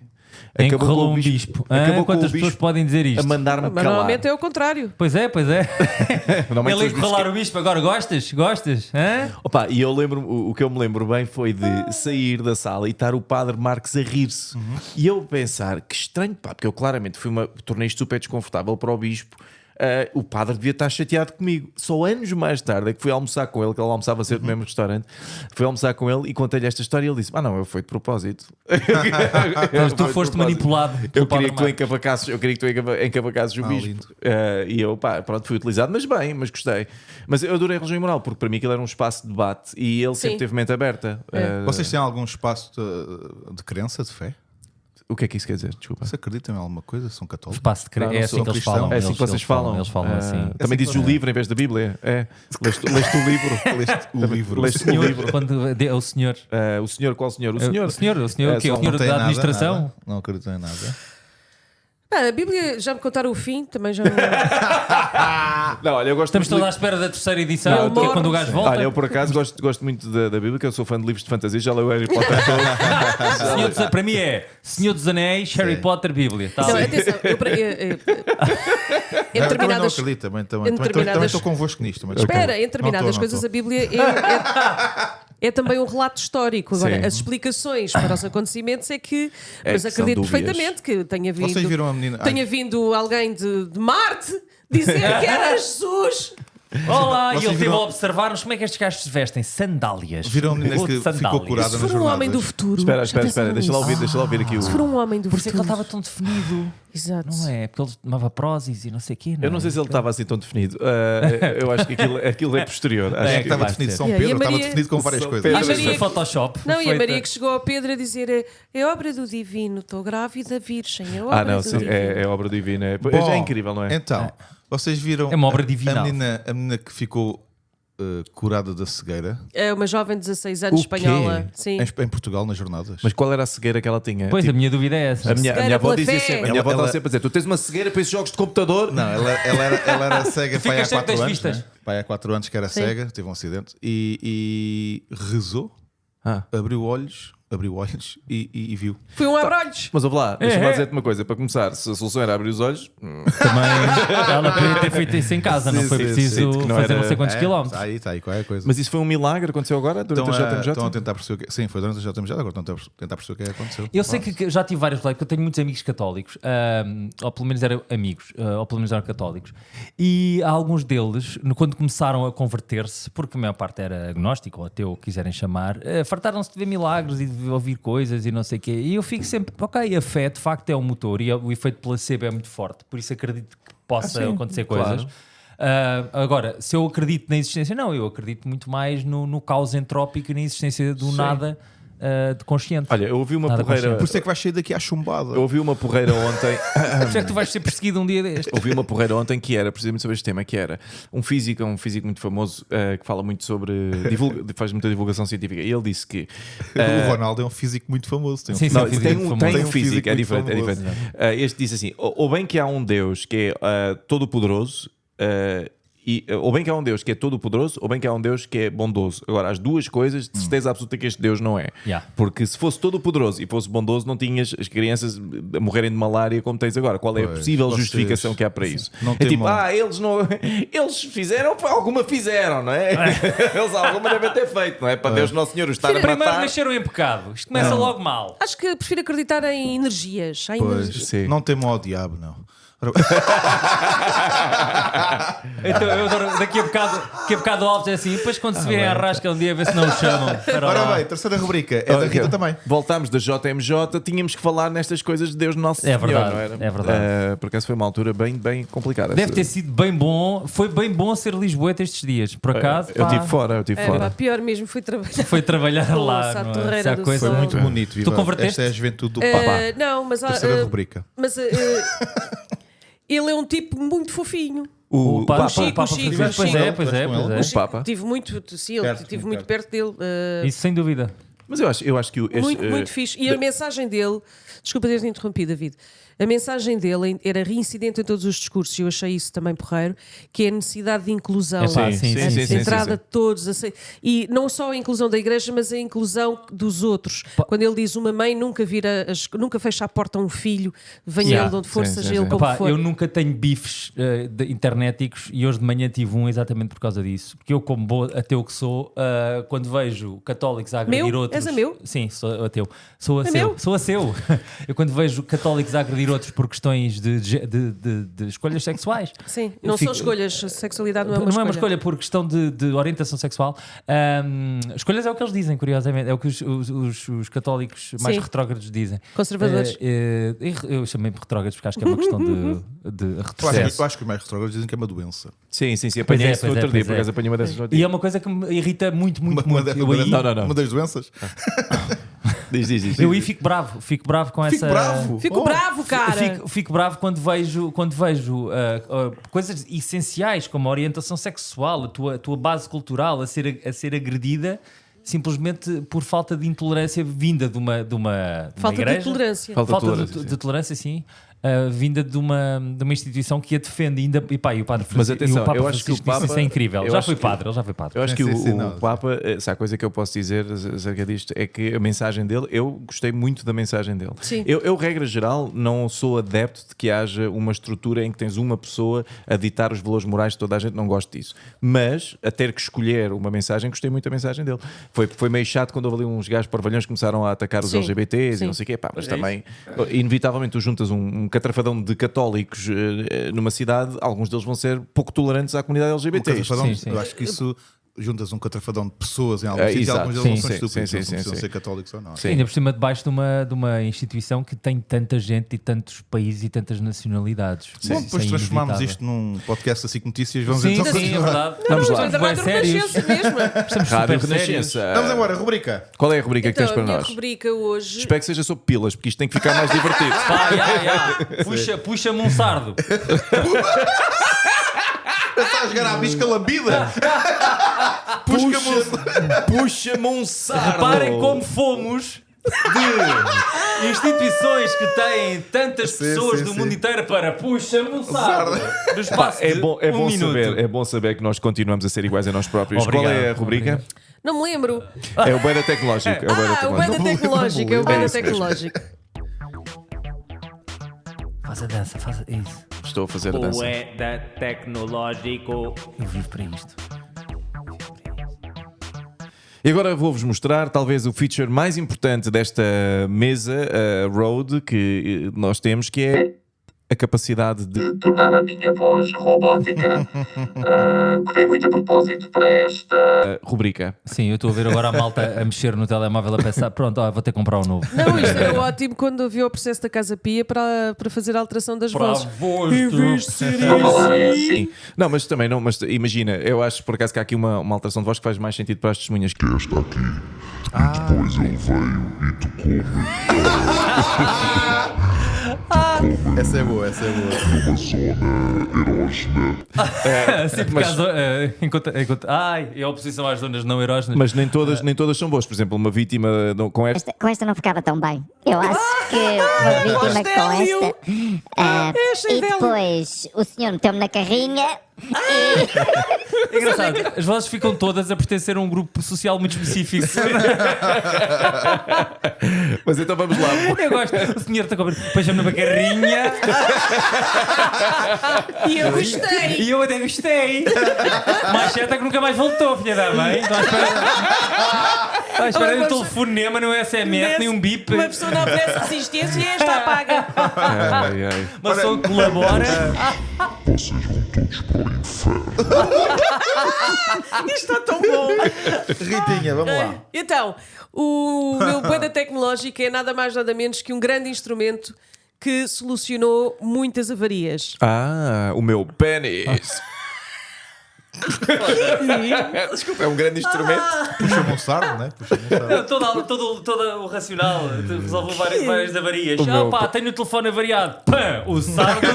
Encurralou um bispo. Quantas pessoas podem dizer isto? A mandar-me Mas calar. normalmente é o contrário. Pois é. Normalmente Ele encurralar o bispo, agora gostas? Hã? Opa, e eu lembro, o que eu me lembro bem foi de sair da sala e estar o padre Marques a rir-se. E eu pensar, que estranho, pá, porque eu claramente tornei isto super desconfortável para o bispo. O padre devia estar chateado comigo. Só anos mais tarde é que fui almoçar com ele, que ele almoçava sempre no mesmo restaurante. Fui almoçar com ele e contei-lhe esta história e ele disse: não, eu fui de propósito. Mas tu foste manipulado. Eu queria que tu encavacasses o bispo. E eu, pronto, fui utilizado, mas gostei. Mas eu adorei a religião moral, porque para mim aquilo era um espaço de debate e ele sempre teve mente aberta. Vocês têm algum espaço de crença, de fé? O que é que isso quer dizer? Desculpa. Você acreditam em alguma coisa? São católicos? Espaço de crença. É assim que eles falam. É assim que vocês falam. Eles falam assim. Também dizes o livro em vez da Bíblia. Leste o livro. Leste o livro. Quando é o senhor. O senhor, qual senhor? O senhor. O senhor que é o senhor da administração. Nada. Não acredito em nada. A Bíblia, já me contaram o fim, também já não... Não, olha, eu gosto Estamos todos à espera da terceira edição, que é quando o gajo volta. Olha, eu por acaso gosto muito da Bíblia, que eu sou fã de livros de fantasia, já leio o Harry Potter todo. Para mim é Senhor dos Anéis, Harry Potter, Bíblia. Não, atenção, em determinadas... Também estou convosco nisto. Espera, em determinadas coisas a Bíblia é também um relato histórico. Agora, as explicações para os acontecimentos é que... Mas acredito perfeitamente que tenha vindo... Vocês viram a menina... Tenha vindo alguém de Marte dizer que era Jesus. Olá, e ele esteve a observar-nos como é que estes gajos se vestem. Sandálias. Viram a menina que ficou curada Se nas for um homem jornadas. do futuro... Espera, deixa lá ouvir aqui o... Se for um homem do Por isso é que ele futuro... estava tão definido. Exato. Não é? Porque ele tomava prósis e não sei o quê. Eu não sei se ele estava assim tão definido. Eu acho que aquilo é posterior. Acho É que que estava vai definido ser. São Yeah, e a Pedro, estava Maria- definido com várias São coisas. Pedro. Achas que Maria- foi Photoshop? Não, Foi e a Maria feita- que chegou ao Pedro a dizer é obra do divino, estou grávida, virgem, é obra não, do sim, divino. é obra divina. Bom, É incrível, não é? Então, vocês viram É uma obra divinal. a menina que ficou curada da cegueira É uma jovem de 16 anos, O quê? espanhola. Sim. em Portugal nas jornadas? Mas qual era a cegueira que ela tinha? Pois, Tipo, a minha dúvida é essa. a minha Cegueira avó pela dizia fé. sempre, a minha avó Ela- estava sempre a dizer: tu tens uma cegueira para esses jogos de computador? Não, ela era cega pai há Ficas sempre 4 das anos. vistas. Né? Pai há 4 anos que era Sim. cega, teve um acidente e rezou, abriu olhos e viu. Foi um abrolhos. Mas ouve lá, deixa-me lá É. dizer-te uma coisa. Para começar, se a solução era abrir os olhos, Também ela podia ter feito isso em casa, não Sim, foi sim, preciso sim, que não fazer era- não sei quantos quilómetros. Está aí qualquer coisa. mas isso foi um milagre, aconteceu agora, durante a JMJ? Estão a tentar perceber o que... Sim, foi durante a JMJ, agora estão a tentar perceber o que é que aconteceu. Eu sei que já tive vários colegas, porque eu tenho muitos amigos católicos, ou pelo menos eram amigos, ou pelo menos eram católicos, e alguns deles, quando começaram a converter-se, porque a maior parte era agnóstico ou ateu, o que quiserem chamar, fartaram-se de ver milagres e de ouvir coisas e não sei o quê. E eu fico sempre, ok, a fé de facto é um motor e o efeito placebo é muito forte, por isso acredito que possa acontecer coisas. Agora, se eu acredito na existência, não, eu acredito muito mais no caos entrópico e na existência do nada de consciente. Olha, eu ouvi uma Nada porreira. consciente. Por isso é que vais sair daqui à chumbada. Eu ouvi uma porreira ontem. Por isso é que tu vais ser perseguido um dia deste. Ouvi uma porreira ontem que era precisamente sobre este tema, que era um físico muito famoso que fala muito sobre faz muita divulgação científica, e ele disse que O Ronaldo é um físico muito famoso. Tem um Sim, físico- sim, tem famoso. um Tem um físico, físico é muito diferente. famoso. Este disse assim: ou bem que há um Deus que é todo-poderoso ou bem que há um Deus que é todo-poderoso, ou bem que há um Deus que é bondoso. Agora, as duas coisas, de certeza absoluta que este Deus não é. Yeah. Porque se fosse todo-poderoso e fosse bondoso, não tinhas as crianças a morrerem de malária como tens agora. Qual é a Pois, possível vocês justificação que há para isso? não É tipo, temam. eles não. Eles fizeram, alguma fizeram, não é? Eles alguma devem ter feito, não é? Para Deus Nosso Senhor os estar a Primeiro matar. nasceram em pecado. Isto começa logo mal. Acho que prefiro acreditar em energias. Em Pois, energias. Sim. não temam ao diabo, não. Então, eu adoro, daqui a bocado o Alves é assim. Depois, quando se virem à rasca um dia, vê se não o chamam. Para Ora lá. bem, terceira rubrica é da Rita também. Voltámos da JMJ, tínhamos que falar nestas coisas de Deus Nosso É Senhor, verdade, não era? é verdade. Por acaso foi uma altura bem complicada. Deve ter sido bem bom. Foi bem bom ser Lisboeta estes dias. Por acaso, Eu pá, estive fora, É, pá, fora. pior mesmo foi trabalhar. foi trabalhar lá. Nossa, a não é? torreira Se há do coisa- Foi Só- muito bonito. Viva. converteste? Esta é a juventude do Papa. Não, mas Terceira rubrica. mas ele é um tipo muito fofinho. O Papa, Papa. Chico, Papa Chico, Francisco. Pois Chico. é, pois é, pois é. O Papa. Tive muito, sim, eu Perto, estive muito muito perto dele. Isso sem dúvida. Mas eu acho que Muito fixe. E a mensagem dele, desculpa ter-te interrompido, David. A mensagem dele era reincidente em todos os discursos, e eu achei isso também porreiro, que é a necessidade de inclusão. É pá, A sim. entrada de todos. E não só a inclusão da igreja, mas a inclusão dos outros. Quando ele diz uma mãe nunca nunca fecha a porta a um filho, venha Yeah. ele de onde for, Sim, seja sim, ele sim. como Epá, for. eu nunca tenho bifes internéticos e hoje de manhã tive um exatamente por causa disso. Porque eu, como bom ateu que sou, quando vejo católicos a agredir Meu? outros. És meu? Sim, sou ateu. Sou É ateu. meu? Sou ateu. Eu, quando vejo católicos a agredir outros por questões de escolhas sexuais. Sim, eu não fico- são escolhas. Sexualidade não é Não uma é uma escolha. escolha por questão de orientação sexual. Escolhas é o que eles dizem, curiosamente. É o que os católicos mais Sim. retrógrados dizem. Conservadores. Eu chamei-me retrógrados porque acho que é uma questão de retrocesso. Eu acho que os mais retrógrados dizem que é uma doença. Sim, apanhei é, isso pois no é, outro dia, pois por é. acaso apanhei uma dessas E notícias. é uma coisa que me irrita muito. Não. Uma das doenças. Diz. Eu aí fico bravo com essa. Fico bravo, cara. Fico bravo quando vejo coisas essenciais como a orientação sexual, a tua base cultural a ser agredida simplesmente por falta de intolerância vinda de uma Falta de igreja. tolerância. Falta de Falta tolerância, de tolerância, sim. Vinda de uma instituição que a defende ainda. E o Padre Francisco, Mas atenção, e o Papa eu acho que o Francisco disse, Papa- isso é incrível. eu Ele já acho foi que- padre. Eu acho que Sim, o não. Papa, se há coisa que eu posso dizer acerca disto, é que a mensagem dele, eu gostei muito da mensagem dele. Sim. Eu, regra geral, não sou adepto de que haja uma estrutura em que tens uma pessoa a ditar os valores morais de toda a gente, não gosto disso. Mas, a ter que escolher uma mensagem, gostei muito da mensagem dele. Foi meio chato quando houve ali uns gajos parvalhões que começaram a atacar os Sim, LGBTs sim. e não sei o quê, pá, mas também, inevitavelmente, tu juntas um catrafadão de católicos numa cidade, alguns deles vão ser pouco tolerantes à comunidade LGBT. Catrafadão, sim. eu acho que isso juntas um catrafadão de pessoas em algum sítio e exato. alguns deles não Sim, são sim, estúpidos, sim, não sim, precisam sim. ser católicos ou não. Sim. Ainda por cima debaixo de uma instituição que tem tanta gente e tantos países e tantas nacionalidades. Bom, Isso depois é transformarmos inevitável. isto num podcast assim notícias, vamos Sim, então sim, é continuar. verdade. Vamos lá. Mas a Rádio Renascença mesmo. Estamos Rádio super sérios. Renascença. Vamos embora, rubrica. Qual é a rubrica que tens Então, para a minha nós? rubrica hoje. Espero que seja sobre pilas, porque isto tem que ficar mais divertido. Puxa-me um sardo. Está a jogar à bisca lambida. Puxa-me um sardo. Reparem como fomos de instituições que têm tantas pessoas sim, do sim. mundo inteiro para puxa-me um sardo. No espaço É de bom, um minuto. é bom saber que nós continuamos a ser iguais a nós próprios. Obrigado, Qual é a rubrica? obrigado. Não me lembro. É o Beda Tecnológico. É o Beda O Beda Tecnológico. Tecnológico. É o Beda isso mesmo. Tecnológico. Faz a dança, faz isso. Estou a fazer a dança. Poeta tecnológico. Eu vivo para isto. E agora vou-vos mostrar talvez o feature mais importante desta mesa Rode que nós temos, que é a capacidade de tornar a minha voz robótica. Que vem muito a propósito para esta. rubrica. Sim, eu estou a ver agora a malta a mexer no telemóvel a pensar, pronto, vou ter que comprar um novo. Não, isto era ótimo quando havia o processo da Casa Pia para fazer a alteração das vozes. Em vez de ser Sim. Não, mas também não, mas imagina, eu acho por acaso que há aqui uma alteração de voz que faz mais sentido para as testemunhas. Que esta aqui. E depois ele veio e tocou-me Essa é boa, essa é boa. numa zona erógena. Sim, por causa, é a oposição às zonas não erógenas. Mas nem todas são boas. Por exemplo, uma vítima com esta. Com esta não ficava tão bem. Eu acho que uma vítima com esta. E depois o senhor meteu-me na carrinha É engraçado, as vozes ficam todas a pertencer a um grupo social muito específico. Mas então vamos lá. Eu gosto. O senhor está com beija-me na carrinha. E eu gostei. E eu até gostei. Mais certo é que nunca mais voltou, filha da mãe. Estou à espera de um telefonema, não é SMS, nem um bip. Uma pessoa não oferece resistência e esta apaga. Ai, ai. Uma pessoa que colabora. Isto está tão bom. Ritinha, vamos lá. Então, o meu banda tecnológico é nada mais nada menos que um grande instrumento que solucionou muitas avarias. O meu pênis. Desculpa, é um grande instrumento. Puxa-me um sardo, né? Puxa-me um sardo. Todo o racional resolveu várias avarias. O meu- Tenho o telefone avariado. Pã, o sardo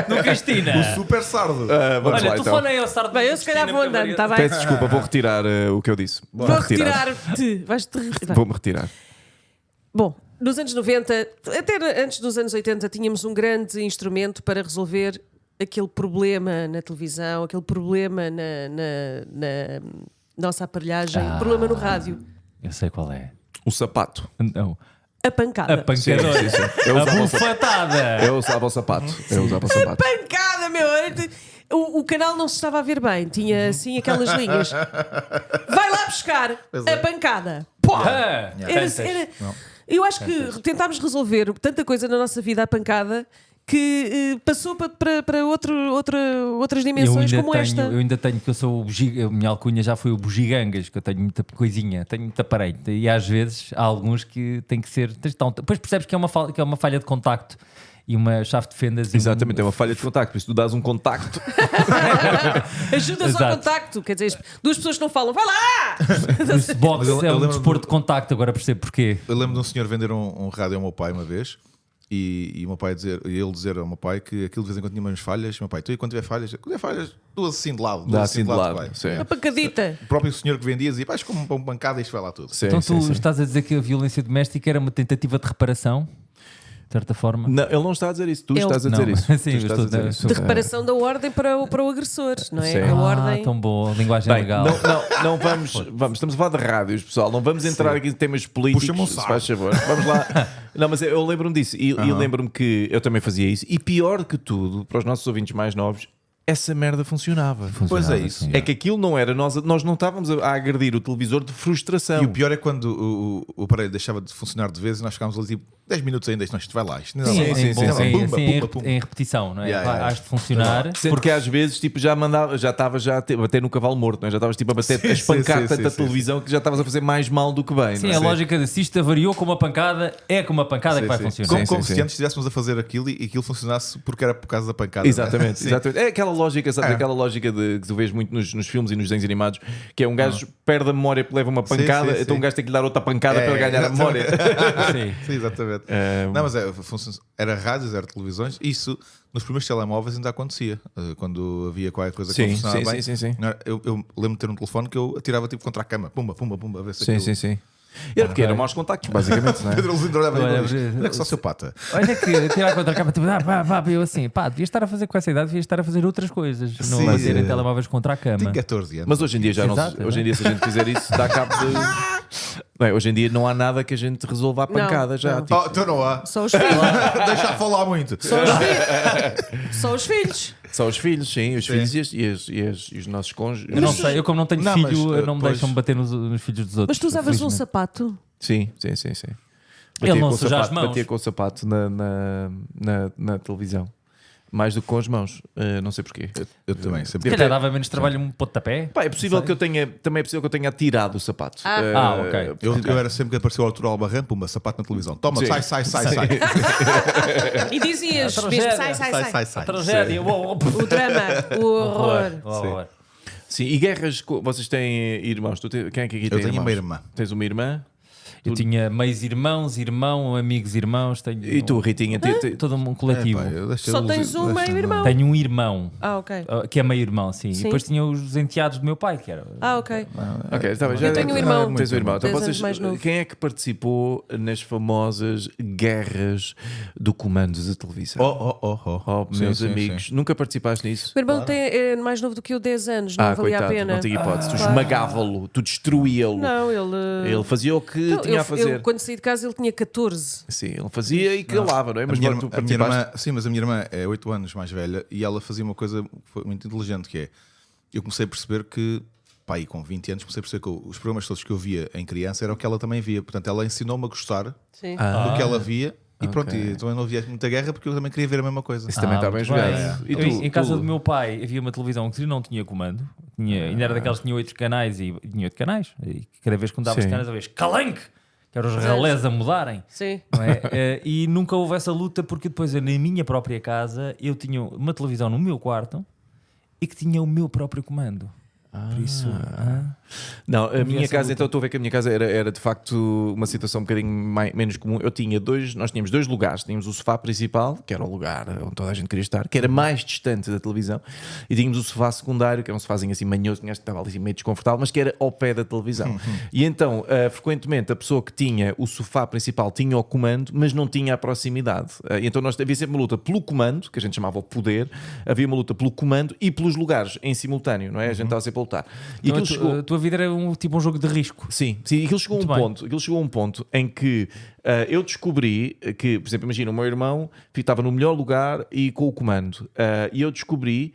do Cristina. O super sardo. Vamos Olha, lá o então. telefone é o sardo Bem, do eu se calhar Cristina, vou andando, está bem? Peço desculpa, vou retirar o que eu disse. Vou retirar-te. Vais-te retirar. Vou-me retirar. Bom, nos anos 90, até antes dos anos 80, tínhamos um grande instrumento para resolver aquele problema na televisão, aquele problema na nossa aparelhagem, problema no rádio. Eu sei qual é. O sapato. Não. A pancada. A pancadora. Sim, sim, sim. Eu A usava o sapato. bufatada. Eu usava o sapato. Eu usava o sapato. Pancada, meu! O canal não se estava a ver bem, tinha assim aquelas linhas. Vai lá buscar a pancada. Ah, Eu acho que tentámos resolver tanta coisa na nossa vida à pancada que passou para outras dimensões como esta. Eu ainda tenho, que eu sou a minha alcunha já foi o bugigangas, que eu tenho muita coisinha, tenho muito aparelho. E às vezes há alguns que tem que ser. Depois percebes que é uma falha de contacto e uma chave de fendas. Exatamente, é uma falha de contacto. Por isso tu dás um contacto. Ajudas ao Exato. contacto, quer dizer, duas pessoas que não falam, vai lá! Esse box Mas eu é um lembro desporto de contacto, agora percebo porquê. Eu lembro de um senhor vender um rádio ao meu pai uma vez e o meu pai ele dizer ao meu pai que aquilo de vez em quando tinha umas falhas. O meu pai, tu e quando tiver falhas, duas assim de lado. Dá assim de lado. pai. Sim. A pancadita. O próprio senhor que vendia dizia, vais com uma pancada e isto vai lá tudo. Sim, Então sim, tu sim. estás a dizer que a violência doméstica era uma tentativa de reparação, de certa forma? Não, ele não está a dizer isso. Tu Ele- estás a dizer Não, isso. sim, Tu eu estás a dizer estou- isso. De reparação da ordem para o agressor, não é? Sim. A ordem. Tão boa, linguagem Bem, legal. não vamos. Estamos a falar de rádios, pessoal. Não vamos entrar aqui em temas políticos. Puxa-me um Se saco. faz favor. Vamos lá. Não, mas eu lembro-me disso. E lembro-me que eu também fazia isso. E pior que tudo, para os nossos ouvintes mais novos, essa merda funcionava. Pois é isso. É que aquilo não era. Nós não estávamos a agredir o televisor de frustração. E o pior é quando o aparelho deixava de funcionar de vez e nós ficámos ali tipo 10 minutos ainda, isto vai lá. Isto não, Sim, sim, em, sim, bom, sim. em- Pumba, assim, pumba, pumba. em repetição, não é? Yeah, yeah, Hás de funcionar. Sendo que às vezes tipo, já estava a bater no cavalo morto, não é? Já estavas tipo, a bater, Sim, a espancar sim, tanta sim, televisão que já estavas a fazer mais mal do que bem. Sim, não é? a lógica de se isto avariou com uma pancada, é com uma pancada que vai funcionar. Como, Sim, como sim, se sim. antes estivéssemos a fazer aquilo e aquilo funcionasse porque era por causa da pancada. Exatamente, não é? Sim. exatamente. É aquela lógica, sabes? É. Aquela lógica que tu vês muito nos filmes e nos desenhos animados, que é um gajo perde a memória porque leva uma pancada, sim, então sim. um gajo tem que lhe dar outra pancada É, para ganhar a memória. Sim. Sim, exatamente. Não, mas era rádios, era televisões. Isso nos primeiros telemóveis ainda acontecia. Quando havia qualquer coisa que Sim, não funcionava sim, bem. sim, sim. Não era- Eu lembro de ter um telefone que eu atirava tipo contra a cama. Pumba, pumba, pumba. A ver se Sim, aquilo... sim, sim. Era porque eram maus contactos, basicamente, não é? Pedro Luzindo olhava Olha, e disse, olha que sociopata. Olha que tirar contra a capa, tipo, eu assim, devia estar a fazer com essa idade, devia estar a fazer outras coisas, não Sim, baterem é. telemóveis contra a cama. Tinha 14 anos. Mas hoje em dia já Exato, não. Hoje em dia, se a gente fizer isso, dá cabo de. Bem, hoje em dia não há nada que a gente resolva à pancada já. não. Tipo, Oh, então não há. Só os filhos. Deixa falar muito. Só os filhos. só os filhos, sim, os filhos e os nossos cônjuges. Eu não sei, eu como não tenho Não, filho, mas, não me pois. deixam bater nos filhos dos outros. Mas tu usavas um felizmente. sapato? Sim, sim, sim, sim. Ele não com o suja as sapato, mãos. batia com o sapato na televisão. Mais do que com as mãos. Não sei porquê. Eu também, Se sempre. calhar dava menos trabalho um pontapé. Pá, é possível que eu tenha. Também é possível que eu tenha tirado o sapato. Ok. Eu era sempre que apareceu o Arthur Albarran, pumba, sapato na televisão. Toma, Sim. sai. E dizias A mesmo, tragédia. sai. Tragédia. O drama, o horror. Horror. Sim, e guerras. Vocês têm irmãos? Quem é que aqui tem tenho irmãos? uma irmã. Tens uma irmã? Eu tinha meios irmãos, amigos irmãos. Tenho E tu, Ritinha? todo um coletivo. Só tens um meio-irmão. Tenho um irmão, Ok. que é meio-irmão, sim. Sim. E depois tinha os enteados do meu pai, que era. Ok. Ok, está bem. Eu tenho um irmão. Tens um irmão. Então, 10 anos mais novo. quem é que participou nas famosas guerras do comando de televisão? Meus Sim, amigos, nunca participaste nisso? O meu irmão é mais novo do que eu, 10 anos. Não valia coitado, a pena. não tinha hipótese. Tu claro. esmagava-lo, tu destruía-lo. Não, ele. Ele fazia o que Então, tinha a fazer. eu, quando saí de casa, ele tinha 14. Sim, ele fazia e calava, não é? Mas Mas tu a minha participaste. irmã, sim, mas a minha irmã é 8 anos mais velha e ela fazia uma coisa que foi muito inteligente, que é, eu comecei a perceber que, pá, aí com 20 anos, comecei a perceber que os programas todos que eu via em criança eram o que ela também via. Portanto, ela ensinou-me a gostar Sim. do que ela via e pronto, e também não havia muita guerra porque eu também queria ver a mesma coisa. Isso também está bem muito jogado. E tu, em casa do meu pai havia uma televisão que não tinha comando. Ainda era daquelas que tinha 8 canais e tinha 8 canais. E cada vez que mudava os Sim. canais, a vez calanque! Que eram os relés a mudarem. Sim. Não é? E nunca houve essa luta porque depois na minha própria casa eu tinha uma televisão no meu quarto e que tinha o meu próprio comando. Por isso. Não, a minha essa casa, luta. então estou a ver que a minha casa era de facto uma situação um bocadinho menos comum. Nós tínhamos 2 lugares. Tínhamos o sofá principal, que era o lugar onde toda a gente queria estar, que era mais distante da televisão, e tínhamos o sofá secundário, que era um sofazinho assim manhoso, que estava ali assim meio desconfortável, mas que era ao pé da televisão. E então, frequentemente, a pessoa que tinha o sofá principal tinha o comando, mas não tinha a proximidade. E então havia sempre uma luta pelo comando, que a gente chamava o poder, havia uma luta pelo comando e pelos lugares em simultâneo, não é? A gente estava sempre a lutar. E Então, aquilo chegou... a tua vida era tipo um jogo de risco. Sim, aquilo chegou a um ponto em que eu descobri que, por exemplo, imagina, o meu irmão estava no melhor lugar e com o comando. E eu descobri,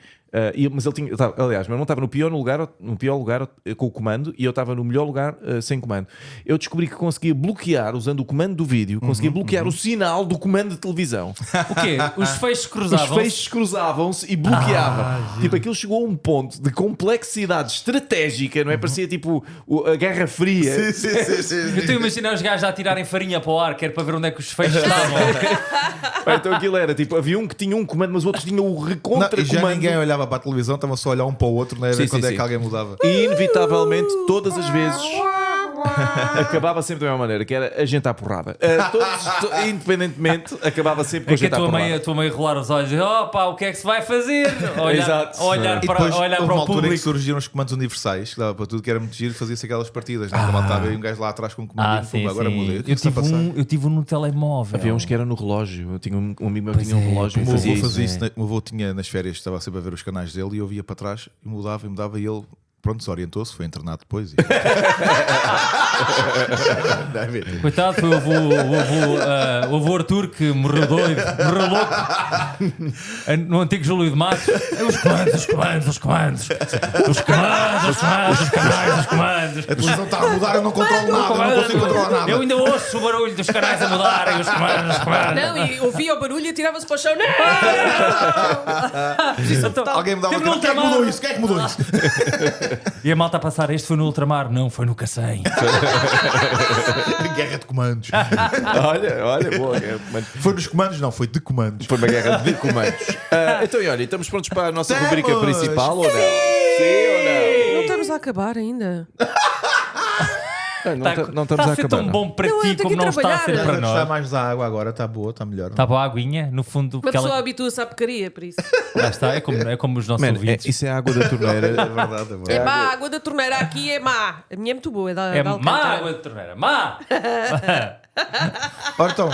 mas ele tinha, aliás, meu irmão estava no pior lugar com o comando e eu estava no melhor lugar sem comando. Eu descobri que conseguia bloquear, usando o comando do vídeo, conseguia bloquear o sinal do comando de televisão. O quê? Os feixes Os cruzavam. feixes cruzavam-se e bloqueava. Tipo, aquilo chegou a um ponto de complexidade estratégica, não é? Parecia tipo a Guerra Fria. Eu estou a imaginar os gajos a tirarem farinha para o ar, que era para ver onde é que os feixes estavam. Então aquilo era tipo, havia um que tinha um comando, mas outros tinham o Não, e já recontra-comando. ninguém olhava para a televisão, estava só a olhar um para o outro, não é? A ver Sim, quando sim, é sim. que alguém mudava. E inevitavelmente, todas as vezes, acabava sempre da mesma maneira, que era a gente à porrada. Independentemente, acabava sempre com É a que gente à porrada. a tua mãe rolar os olhos e opa, o que é que se vai fazer? Exato. Olhar E para, depois olhar houve para uma o altura em que público. surgiram os comandos universais, que dava para tudo, que era muito giro, fazia-se aquelas partidas. Não? Quando estava aí um gajo lá atrás com um comandinho, Sim, agora sim. mudei. O que Eu está a tive, passar? eu tive um no telemóvel. Havia uns que era no relógio. Eu tinha um amigo meu que Pois tinha um é, relógio e O meu fazia avô isso. fazia isso, o meu avô tinha nas férias, estava sempre a ver os canais dele e eu via para trás e mudava e ele, pronto, desorientou-se, foi internado depois. Coitado, foi o avô Arthur que morreu doido, morreu louco. No antigo Júlio de Matos. Os comandos. Os canais, os comandos. A televisão está a mudar, eu não controlo nada, eu não consigo controlar nada. Eu ainda ouço o barulho dos canais a mudarem, os comandos. Não, e ouvia o barulho e atirava-se para o chão. Não! Alguém me dava Teve no quem é que mudou isso? Quem é que mudou isso? E a malta a passar, este foi no ultramar. Não, foi no Cacém. Guerra de comandos. Olha, boa. Foi nos comandos? Não, foi de comandos. Foi uma guerra de comandos. Então, e olha, estamos prontos para a nossa Estamos! rubrica principal ou não? Sim Não estamos a acabar ainda. ou não? Não estamos Está a a ser acabar. tão não. bom para Não, eu ti tenho como que não está a ser trabalhar. para Está nós. mais a água agora, está boa, está melhor. Está boa a aguinha, no fundo. Uma porque pessoa ela... habitua-se à porcaria, por isso. Lá está, é como os nossos Man, ouvintes. isso é a água da torneira. É verdade, é É verdade. má, a água da torneira aqui é má. A minha é muito boa, é da É da má Alcântara. água de torneira, má! Ora então,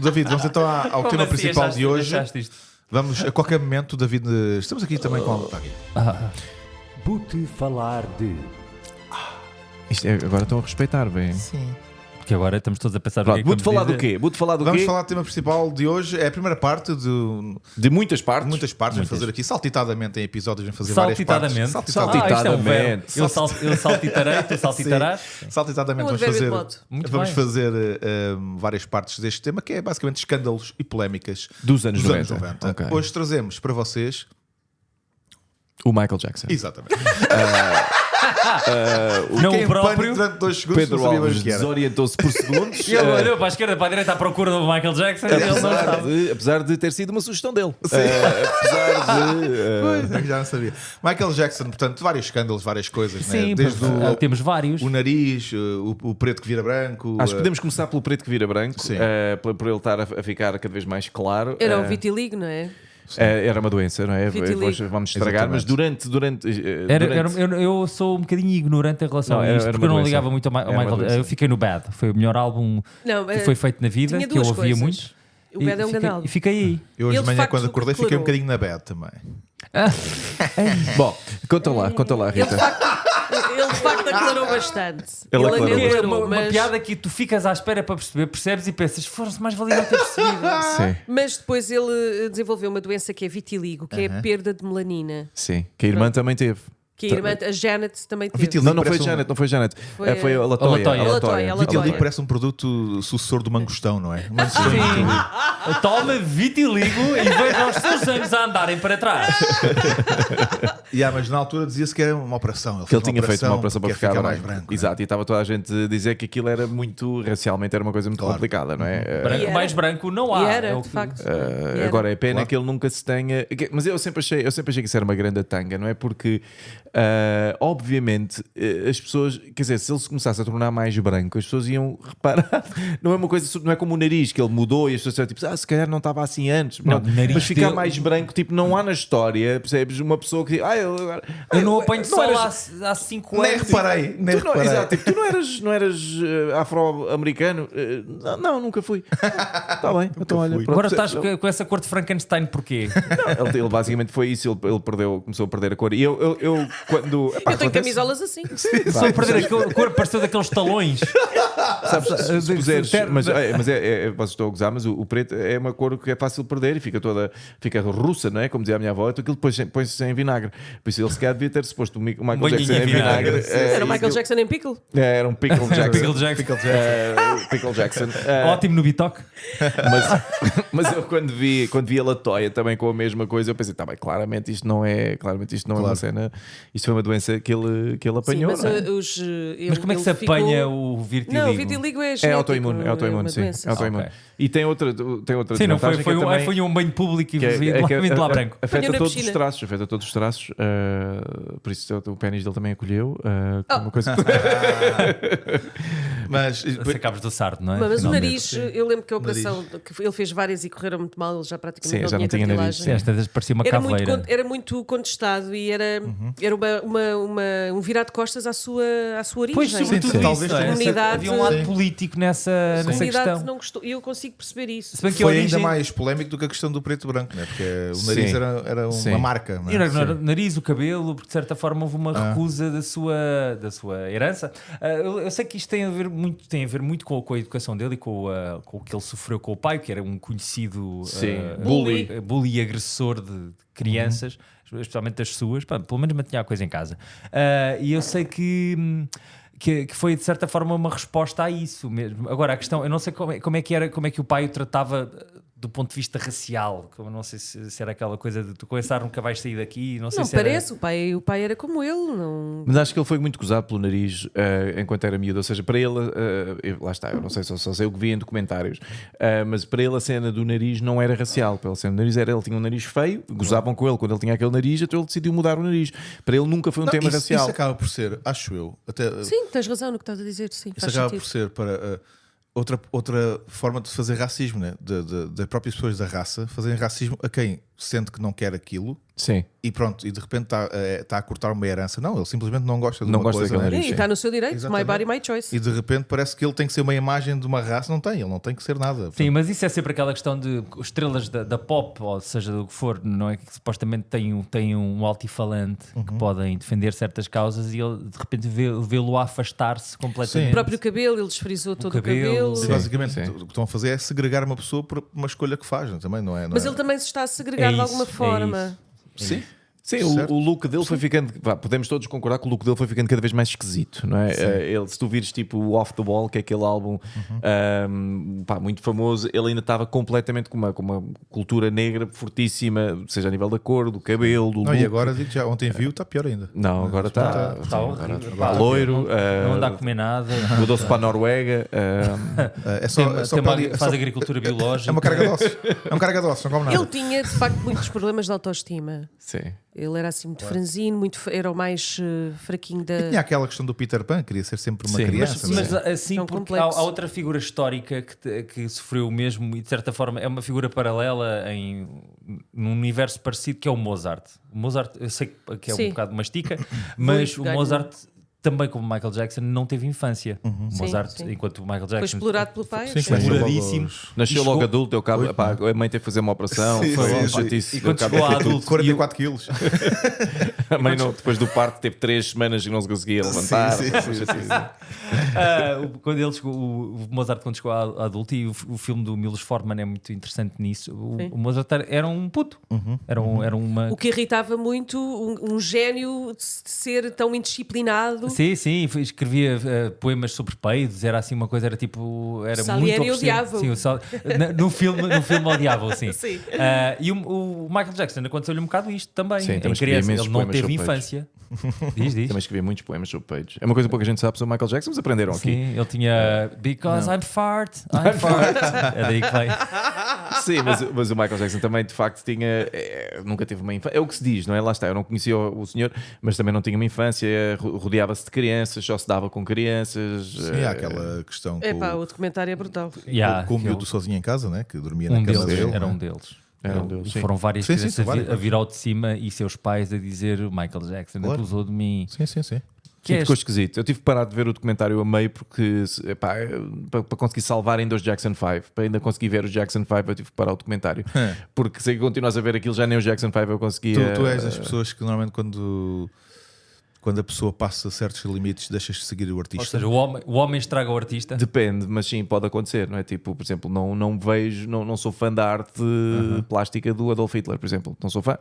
David, vamos então ao tema Como assim principal achaste- de hoje. achaste isto? Vamos, a qualquer momento, David, estamos aqui também com a... Está aqui. Vou-te falar de. Agora estão a respeitar, bem. Porque agora estamos todos a pensar o que é Pronto, que vou-te vamos falar do dizer. quê? Vou-te falar do Vamos quê? falar do tema principal de hoje. É a primeira parte De muitas partes. muitas partes. Vamos fazer aqui saltitadamente em episódios. Vamos fazer várias Saltitadamente. partes. Ah, isto é um verbo. Saltitadamente. Eu saltitarei, tu saltitarás. Saltitadamente É um vamos advérbio de fazer, modo. Muito vamos bem. fazer várias partes deste tema, que é basicamente escândalos e polémicas Dos anos 90. Ok. Hoje trazemos para vocês... O Michael Jackson. Exatamente. Não Fiquei o em próprio. pânico durante 2 segundos. Pedro não sabia bem Alves o que era. desorientou-se por segundos. E ele olhou para a esquerda, para a direita, à procura do Michael Jackson. E ele não estava. Apesar de ter sido uma sugestão dele. Apesar de. Pois, já não sabia. Michael Jackson, portanto, vários escândalos, várias coisas, né? Sim, Desde temos vários. o nariz, o preto que vira branco. Acho que podemos começar pelo preto que vira branco, Sim. por ele estar a ficar cada vez mais claro. Era o vitiligo, não é? Era uma doença, não é? Vitiligo. Vamos estragar, mas durante Eu sou um bocadinho ignorante em relação Não, a era isto, uma porque eu não doença. ligava muito ao Era uma Michael. doença. Eu fiquei no Bad, foi o melhor álbum Não, que foi feito na vida, tinha que eu duas ouvia coisas. muito. O Bad é um grande álbum. E fiquei aí. Eu hoje Ele, de de manhã, facto, quando acordei, fiquei um declarou. bocadinho na bad também. Bom, conta lá, Ele Rita. de facto declarou bastante. Ele Ele declarou declarou, É uma mas, piada que tu ficas à espera para perceber, percebes e pensas, foram-se mais valia não ter percebido. Sim, mas depois ele desenvolveu uma doença que é vitiligo, que é a perda de melanina. sim. Que a irmã também teve. Que a irmã, a Janet, também teve. Vitiligo. Não foi Parece Janet, não foi Janet. Foi, Foi a a Latoya. Latoya. a Latoya. Vitiligo parece um produto sucessor do mangostão, não é? Mangostão e vitiligo. Toma vitiligo e veja os seus anos a andarem para trás. Mas na altura dizia-se que era uma operação. Que ele tinha feito uma operação para que ficar mais branco. branco. Exato, e estava toda a gente a dizer que aquilo era muito, racialmente era uma coisa muito Claro. complicada, não é? Branco, era. mais branco não há. E É era, o de que- facto. Uh, Era. agora é pena Claro. que ele nunca se tenha. Mas eu sempre achei que isso era uma grande tanga, não é? Porque, obviamente, as pessoas, quer dizer, se ele se começasse a tornar mais branco, as pessoas iam reparar. Não é uma coisa, não é como o nariz que ele mudou e as pessoas disseram tipo, se calhar não estava assim antes. Não, Pronto. o nariz Mas ficar dele- mais branco, tipo, não há na história, percebes? Uma pessoa que diz, Eu não apanho sol eras- há 5 Nem anos. reparei, nem Tu não, reparei. exato, tipo, tu não eras afro-americano? Não, nunca fui. Está bem, então olha. fui. pronto. Agora estás com essa cor de Frankenstein porquê? Não, ele basicamente foi isso, ele começou a perder a cor. E eu quando. Epá, Eu tenho acontece- camisolas assim. Só a perder a cor, pareceu daqueles talões. Sabes, se puseres, mas vocês estão a gozar, mas o preto é uma cor que é fácil de perder e fica russa, não é? Como dizia a minha avó, então aquilo depois põe-se em vinagre. Por isso ele sequer devia ter suposto o Michael banhinho Jackson em em vinagre. vinagre. Era o Michael Jackson em pickle. Era um Pickle Jackson. Pickle Jackson. Pickle Jackson. Ótimo no bitoque. Mas eu quando vi a Latoya também com a mesma coisa, eu pensei, tá bem, claramente isto não é uma cena, isto foi uma doença que ele Sim, apanhou. mas não é? Mas como é que se apanha o vitiligo? Não, o vitiligo é É genético. autoimune, uma sim. doença. É autoimune. Ok. E tem outra Sim, não foi, desvantagem que é também- foi um banho público e que é- vim de lá branco. afeta Apanhou na todos os piscina. traços, por isso o pênis dele também acolheu, que é uma coisa Mas Acabas do sardo, não é? Mas o Finalmente. nariz, eu lembro que a operação, que ele fez várias e correram muito mal, ele já praticamente Sim, não já não tinha tinha nariz. Sim, cartilagem. esta vez parecia uma Era muito, caveira. era muito contestado e era um virar de costas à sua origem. Pois, sobretudo isso, talvez não é? a comunidade- Havia um lado Sim. político nessa A comunidade questão. não gostou. E eu consigo perceber isso. Se bem que a foi origem... ainda mais polémico do que a questão do preto e branco, né? Porque o nariz Sim. era uma Sim. marca. Não E é? o nariz, o cabelo, porque de certa forma houve uma recusa da sua herança. Eu sei que isto tem a ver muito com a educação dele e com o que ele sofreu com o pai, que era um conhecido bully e agressor de crianças, especialmente das suas. Pá, pelo menos mantinha a coisa em casa. E eu sei que foi de certa forma uma resposta a isso mesmo. Agora a questão, eu não sei como é que o pai o tratava do ponto de vista racial. Eu não sei se era aquela coisa de tu começar, nunca vais sair daqui. Não sei Não se era... parece, o pai era como ele. Não... Mas acho que ele foi muito gozado pelo nariz enquanto era miúdo. Ou seja, para ele, lá está, eu não sei, só sei o que vi em documentários, mas para ele a cena do nariz não era racial. Pela cena do nariz ele tinha um nariz feio, gozavam com ele quando ele tinha aquele nariz, então ele decidiu mudar o nariz. Para ele nunca foi um tema racial. Isso acaba por ser, acho eu, até, Sim, tens razão no que estás a dizer. Sim, isso faz acaba sentido. por ser para outra forma de fazer racismo, né? Das próprias pessoas da raça fazerem racismo a quem sente que não quer aquilo. Sim. E pronto, e de repente está a cortar uma herança. Não, ele simplesmente não gosta de Não uma gosta coisa. daquele né? nariz. E está no seu direito. Exatamente. My body, my choice. E de repente parece que ele tem que ser uma imagem de uma raça. Não tem, ele não tem que ser nada. Sim, mas isso é sempre aquela questão de estrelas da pop, ou seja, do que for, não é? Que supostamente têm um altifalante que podem defender certas causas e ele de repente vê-lo a afastar-se completamente. O próprio cabelo, ele desfrizou todo o cabelo, cabelo. sim. E basicamente sim. o que estão a fazer é segregar uma pessoa por uma escolha que faz, também não é? Mas ele também se está a segregar É de isso, alguma é forma. Sim. Sim, Certo. o look dele foi ficando. Podemos todos concordar que o look dele foi ficando cada vez mais esquisito, não é? Ele, se tu vires tipo o Off the Wall, que é aquele álbum muito famoso, ele ainda estava completamente com uma cultura negra fortíssima, seja a nível da cor, do cabelo, do Não, look. e agora digo já, ontem viu, está pior ainda. Não, agora está Pá, loiro, não anda a comer nada. mudou-se para a Noruega. É só para ali, Faz agricultura biológica. é uma carga de ossos. É uma carga de ossos, não come nada. Ele tinha, de facto, muitos problemas de autoestima. Sim. Ele era assim muito franzino, era o mais fraquinho da. E tinha aquela questão do Peter Pan, queria ser sempre uma Sim, criança. Mas não é? assim, É um porque complexo. há outra figura histórica que sofreu o mesmo e de certa forma é uma figura paralela num universo parecido, que é o Mozart. O Mozart, eu sei que é Sim. um bocado mastica, mas o ganho. Mozart, também como Michael Jackson, não teve infância. O Mozart, sim. enquanto o Michael Foi Jackson explorado pelo pai. Sim, exploradíssimo. Nasceu E logo chegou- adulto, a mãe teve que fazer uma operação, Sim, foi sim, uma sim. chatice. E quando chegou a adulto, 44 quilos. A mãe não, depois do parto teve 3 semanas e não se conseguia levantar. Sim, Foi sim, uma sim, chatice. quando ele chegou, o Mozart quando chegou a adulto, e o filme do Milos Forman é muito interessante nisso. O Mozart era um puto. Era uma. O que irritava muito um gênio de ser tão indisciplinado. Sim, escrevia poemas sobre peidos, era assim uma coisa, era tipo. Era Salieri muito opressivo. odiava-o. Sim, no filme odiava-o, sim. Sim. E o Michael Jackson aconteceu-lhe um bocado isto também. Sim, Em também escrevia criança, imensos ele não poemas teve sobre infância. Diz. Também escrevia muitos poemas sobre peitos. É uma coisa que pouca gente sabe sobre o Michael Jackson, mas aprenderam aqui. Sim, ele tinha Because I'm fart. É daí que vem. Sim, mas o Michael Jackson também de facto tinha. Nunca teve uma infância. É o que se diz, não é? Lá está, eu não conhecia o senhor, mas também não tinha uma infância, rodeava-se de crianças, só se dava com crianças. Sim, há aquela questão É pá, o documentário é brutal. com o miúdo sozinho em casa, né? Que dormia na cama dele. Era né? um deles. Era um deles, sim. Foram várias Sim, sim, crianças são várias. a vir ao de cima e seus pais a dizer o Michael Jackson Claro. abusou de mim. Sim. Que é Ficou esquisito. Eu tive que parar de ver o documentário a meio porque para conseguir salvar ainda os Jackson 5, para ainda conseguir ver os Jackson 5, eu tive que parar o documentário. Porque se continuas a ver aquilo, já nem os Jackson 5 eu conseguia. Tu és das pessoas que normalmente quando a pessoa passa certos limites deixas de seguir o artista. Ou seja, o homem estraga o artista. Depende, mas sim, pode acontecer, não é? Tipo, por exemplo, não sou fã da arte plástica do Adolf Hitler, por exemplo. Não sou fã.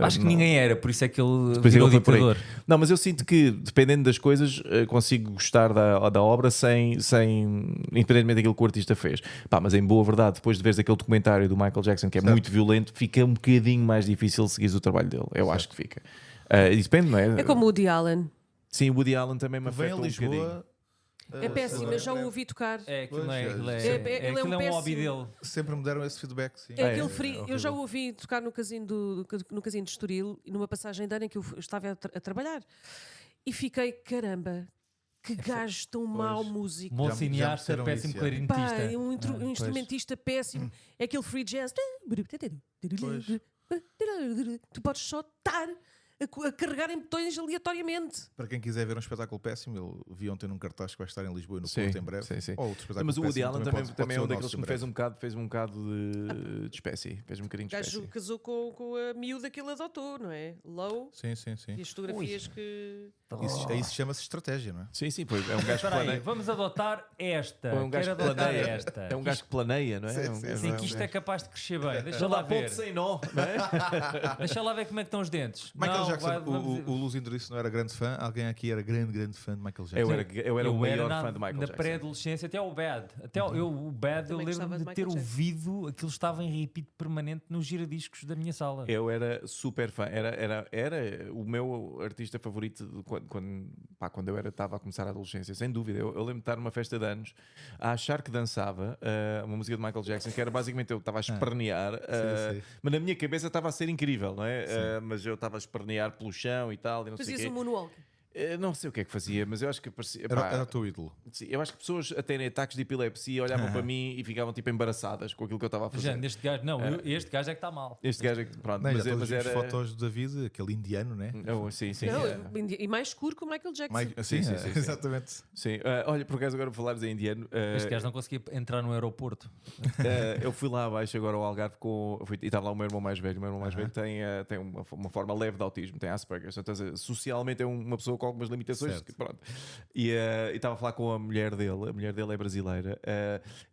Acho que ninguém era, por isso é que ele Por isso é que virou ele foi por aí. ditador. Não, mas eu sinto que, dependendo das coisas, consigo gostar da obra sem independentemente daquilo que o artista fez. Pá, mas em boa verdade, depois de veres aquele documentário do Michael Jackson que é muito violento, fica um bocadinho mais difícil seguir o trabalho dele. Eu acho que fica. E depende, não é? É como o Woody Allen. Sim, o Woody Allen também me Vem afeta a um bocadinho. Lisboa. É péssimo, eu já o ouvi tocar. Aquilo não é, aquilo Ele é aquilo um é um hobby péssimo. dele. Sempre me deram esse feedback. Sim. É aquele frio. Eu já o ouvi tocar no casino de Estoril, numa passagem de ano em que eu estava a trabalhar. E fiquei, caramba, que gajo tão mau músico. Bom Já me cineasta, disseram péssimo isso, é. Pá, clarinetista. um instrumentista péssimo. É aquele free jazz. Tu podes só estar a carregar em botões aleatoriamente. Para quem quiser ver um espetáculo péssimo, ele vi ontem num cartaz que vai estar em Lisboa e no Sim, Porto em breve. sim, sim. Ou outro espetáculo Mas o Woody péssimo Allen pode também ser é o um daqueles nosso que me em fez um bocado de espécie. Fez um bocadinho O de espécie. gajo casou com a miúda que ele adotou, não é? Low. Sim. E as fotografias que. Isso chama-se estratégia, não é? Sim, pois é um gajo que Espera aí, planeia. vamos adotar esta. É um gajo Quero que adotar planeia. esta. É um gajo que planeia, não é? É um Sim, gajo- Sim, que isto é capaz de crescer bem. Deixa Já lá dá ponto ver. sem nó, não é? Deixa lá ver como é que estão os dentes. Michael Não, Jackson, vamos- o Luzindo disse que não era grande fã. Alguém aqui era grande fã de Michael Jackson. Eu era o maior na, fã de Michael na Jackson. pré-adolescência, até o Bad. O Bad, eu Também gostava lembro-me de de ter Michael Jackson. ouvido aquilo estava em repeat permanente nos giradiscos da minha sala. Eu era super fã, era o meu artista favorito quando eu estava a começar a adolescência, sem dúvida. Eu lembro de estar numa festa de anos a achar que dançava uma música de Michael Jackson, que era basicamente eu estava a espernear, sim. mas na minha cabeça estava a ser incrível, não é? Mas eu estava a espernear pelo chão e tal, e não sei o Fazias quê. um moonwalk. Não sei o que é que fazia, mas eu acho que parecia. Era o teu ídolo. Sim, eu acho que pessoas a terem ataques de epilepsia olhavam para mim e ficavam tipo embaraçadas com aquilo que eu estava a fazer. Já, este gajo, não, este gajo é que está mal. Este gajo é que, pronto, Não, mas, já mas todas era. as fotos da vida, aquele indiano, né? Sim. Não, e mais escuro que o Michael Jackson. Sim, sim. exatamente. Sim. Olha, por acaso agora falares em indiano. Este gajo não conseguia entrar no aeroporto. Eu fui lá abaixo agora ao Algarve e estava lá o meu irmão mais velho. O meu irmão mais velho tem uma forma leve de autismo, tem Asperger. Portanto, socialmente é uma pessoa com algumas limitações. Certo. Pronto. E estava a falar com a mulher dele é brasileira.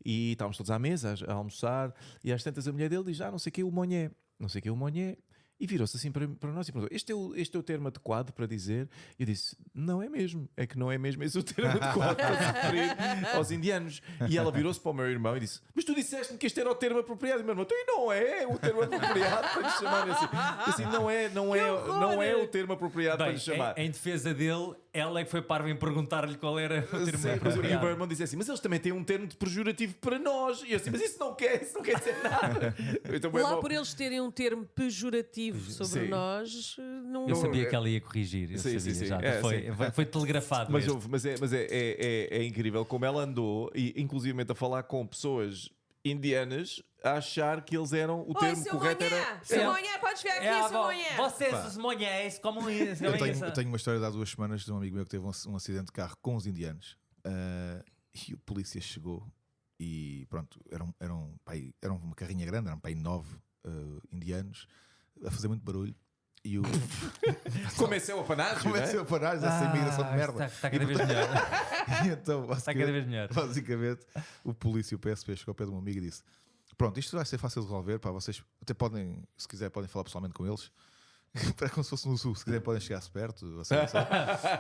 E estávamos todos à mesa a almoçar. E às tantas a mulher dele diz: não sei o que, o Monhé. Não sei o que, o Monhé. E virou-se assim para nós e perguntou: este é o termo adequado para dizer? E eu disse: não é mesmo, é que não é mesmo esse o termo adequado para se referir aos indianos. E ela virou-se para o meu irmão e disse: mas tu disseste-me que este era o termo apropriado. E o meu irmão: então não é o termo apropriado para lhe chamar assim. Não é o termo apropriado para lhe chamar. Em defesa dele, ela é que foi parva em perguntar-lhe qual era o termo Sim, e o apropriado. meu irmão dizia assim: mas eles também têm um termo de pejorativo para nós. E eu assim: mas isso não quer dizer nada. Então, meu Lá irmão- por eles terem um termo pejorativo sobre Sim. nós, não. Eu sabia que ela ia corrigir. Eu Sim, sabia sim, sim. já. É, Foi telegrafado. Mas, este. houve, mas é incrível como ela andou, e inclusivamente a falar com pessoas indianas, a achar que eles eram o Oi, termo seu correto Monhé! era. Seu Monhé, podes vir aqui, seu Monhé! Vocês, os monhés, como isso? Eu tenho uma história de há 2 semanas de um amigo meu que teve um acidente de carro com os indianos, e o polícia chegou e pronto, era uma carrinha grande, eram 9 indianos a fazer muito barulho. E o Começou a panagem, começou a parar essa imigração de merda. Está cada vez melhor. E então, Está cada vez melhor. basicamente, o polícia, o PSP, chegou ao pé de um amigo e disse: pronto, isto vai ser fácil de resolver, pá, vocês até podem, se quiser, podem falar pessoalmente com eles. Para como se fosse no sul, se quiserem podem chegar-se perto.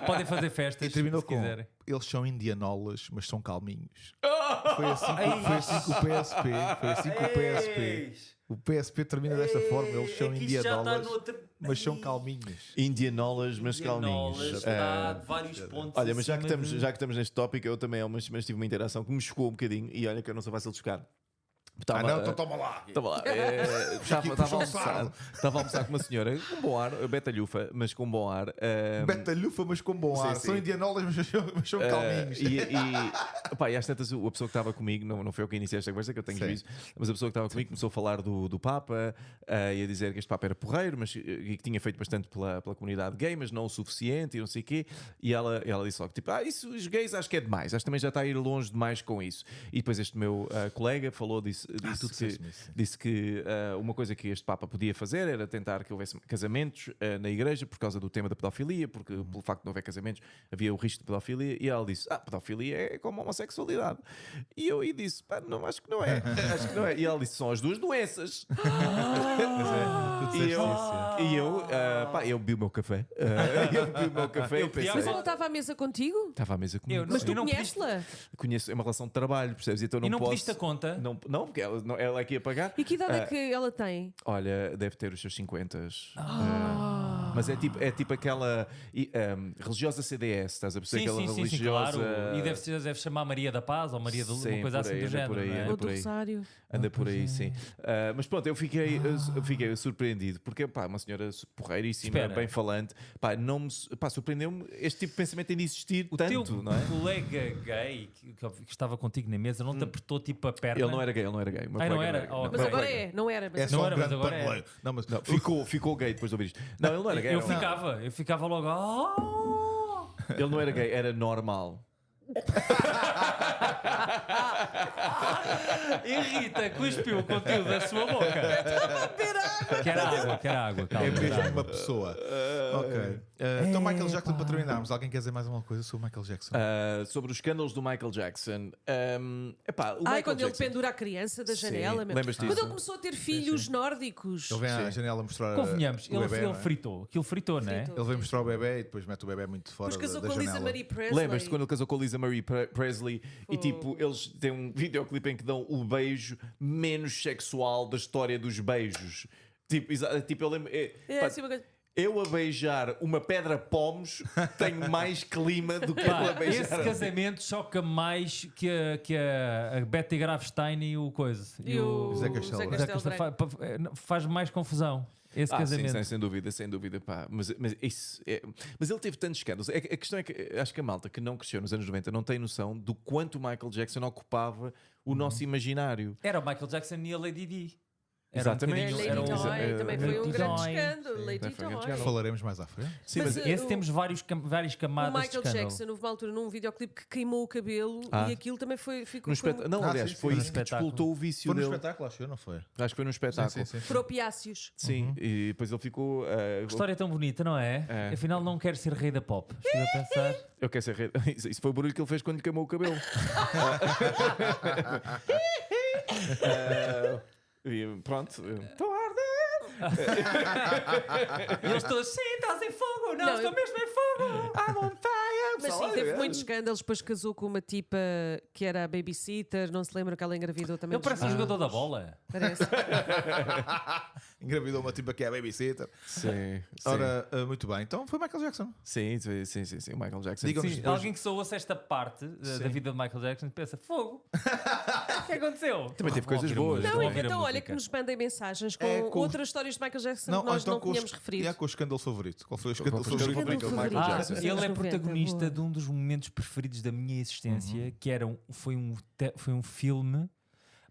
Podem fazer festas E terminou se com: quiserem. eles são indianolas, mas são calminhos. Foi assim que o PSP. O PSP termina desta forma: eles são indianolas, mas são calminhos. Indianolas, mas calminhos. Está de vários pontos. Olha, mas já acima que estamos neste tópico, eu também mas tive uma interação que me chocou um bocadinho, e olha que eu não sou fácil de chocar. Então toma lá. Estava lá. Estava a almoçar com uma senhora com bom ar, betalhufa, mas com bom ar. Betalhufa, mas com bom ar. sim. São indianolas, mas são calminhos. E às tantas, a pessoa que estava comigo, não foi eu que iniciei esta conversa, que eu tenho juízo, mas a pessoa que estava comigo começou a falar do Papa, e a dizer que este Papa era porreiro, mas e que tinha feito bastante pela comunidade gay, mas não o suficiente e não sei o quê. E ela disse logo: tipo, isso os gays acho que é demais, acho que também já está a ir longe demais com isso. E depois este meu colega falou, disse que uma coisa que este Papa podia fazer era tentar que houvesse casamentos na igreja por causa do tema da pedofilia, porque pelo facto de não haver casamentos havia o risco de pedofilia, e ela disse: pedofilia é como a homossexualidade. E eu disse: não, acho que não é. Acho que não é. E ela disse: são as duas doenças. Eu bebi o meu café. Mas ela estava à mesa contigo? Estava à mesa comigo. Mas tu conheces-la? Conheço, é uma relação de trabalho, percebes? Então E não posso... pediste a conta? Não, porque ela é que ia pagar. E que idade é que ela tem? Olha, deve ter os seus 50. Mas é tipo aquela religiosa CDS, estás a perceber? Sim, Aquela sim, religiosa. claro. E deve chamar Maria da Paz ou Maria de Sim, uma coisa por aí, assim do anda género. por aí, não é? anda Ou por do aí. Rosário? Anda por aí, sim. Mas pronto, eu fiquei surpreendido, porque uma senhora porreiríssima, Espera. bem falante, surpreendeu-me este tipo de pensamento ainda existir O tanto, teu não é? colega gay que estava contigo na mesa não te apertou tipo a perna? Ele não era gay. O meu não colega era? Oh, Mas Mas agora é, não era. Mas É só Não um era, mas grande agora é. paneleiro. Não, mas Não, ficou gay depois de ouvir isto. Não, ele não era gay. Eu ficava logo. Ele não era gay, era normal. Irrita, cuspiu o conteúdo da sua boca. Quer água, calma. é mesmo quer água. uma pessoa. Ok. Então, Michael Jackson, para terminarmos, alguém quer dizer mais alguma coisa sobre Michael Jackson? Sobre os escândalos do Michael Jackson. O Ai, Michael quando ele Jackson, pendura a criança da janela. mesmo. lembras-te Quando disso? ele começou a ter filhos nórdicos. Ele vem à janela mostrar Convenhamos, o bebê, ele não é? fritou. Aquilo fritou, não é? Fritou. Ele vem mostrar o bebê e depois mete o bebê muito fora Depois casou da com a Lisa janela. Marie Presley. Lembras-te quando ele casou com a Lisa Marie Presley e tipo, eles têm um videoclipe em que dão o beijo menos sexual da história dos beijos. Tipo eu lembro. Assim, uma coisa. Eu a beijar uma pedra pomos tenho mais clima do que ele a Pá, beijar. esse casamento choca mais que a Betty Grafstein e o coisa. E o Zé Castelo Zé Branco. Castelo Branco. Faz mais confusão esse casamento. Sim, sem dúvida, pá. Mas ele teve tantos escândalos. A questão é que acho que a malta que não cresceu nos anos 90 não tem noção do quanto o Michael Jackson ocupava o nosso imaginário. Era o Michael Jackson e a Lady Di. Exatamente. Lady Era um- Toy também foi um Lady grande Toy. escândalo. Lady foi um grande Toy. escândalo. Falaremos mais à frente. Sim, Mas, mas Esse temos várias O camadas de Michael escândalo. Jackson houve uma altura num videoclipe que queimou o cabelo e aquilo também ficou. no espetáculo. Não, aliás, sim, sim. foi No isso que espetáculo. despoltou o vício Foi no dele. espetáculo, acho eu, não foi? Acho que foi num espetáculo. Sim. Por opiáceos. Sim, e depois ele ficou. Que história tão bonita, não é? É. Afinal, não quero ser rei da pop. Estive a pensar. Eu quero ser rei. Isso foi o barulho que ele fez quando lhe queimou o cabelo. E pronto. Estou a arder. E eles todos, sim, estás em fogo, não, Não, estou eu- mesmo em fogo. I'm on fire. Mas sim, teve muitos escândalos. Depois casou com uma tipa que era a babysitter. Não se lembra que ela engravidou também. Ele parece um jogador da bola. Parece. Engravidou uma tipa que é a babysitter. Sim. Ora, muito bem. Então foi Michael Jackson. Sim, o Michael Jackson. Digam-nos Sim, depois- alguém que só ouça esta parte da vida de Michael Jackson pensa, fogo. O que aconteceu? Também teve coisas Vou boas. ouvir a música, Não, vou ouvir a então olha música. que nos mandem mensagens com, É, com- outras histórias de Michael Jackson que nós então não com tínhamos referido. com o escândalo favorito. Qual foi o escândalo foi o favorito? escândalo Escândalo Michael favorito. Jackson. Ele é Anos 90, protagonista boa. de um dos momentos preferidos da minha existência, que era foi um filme.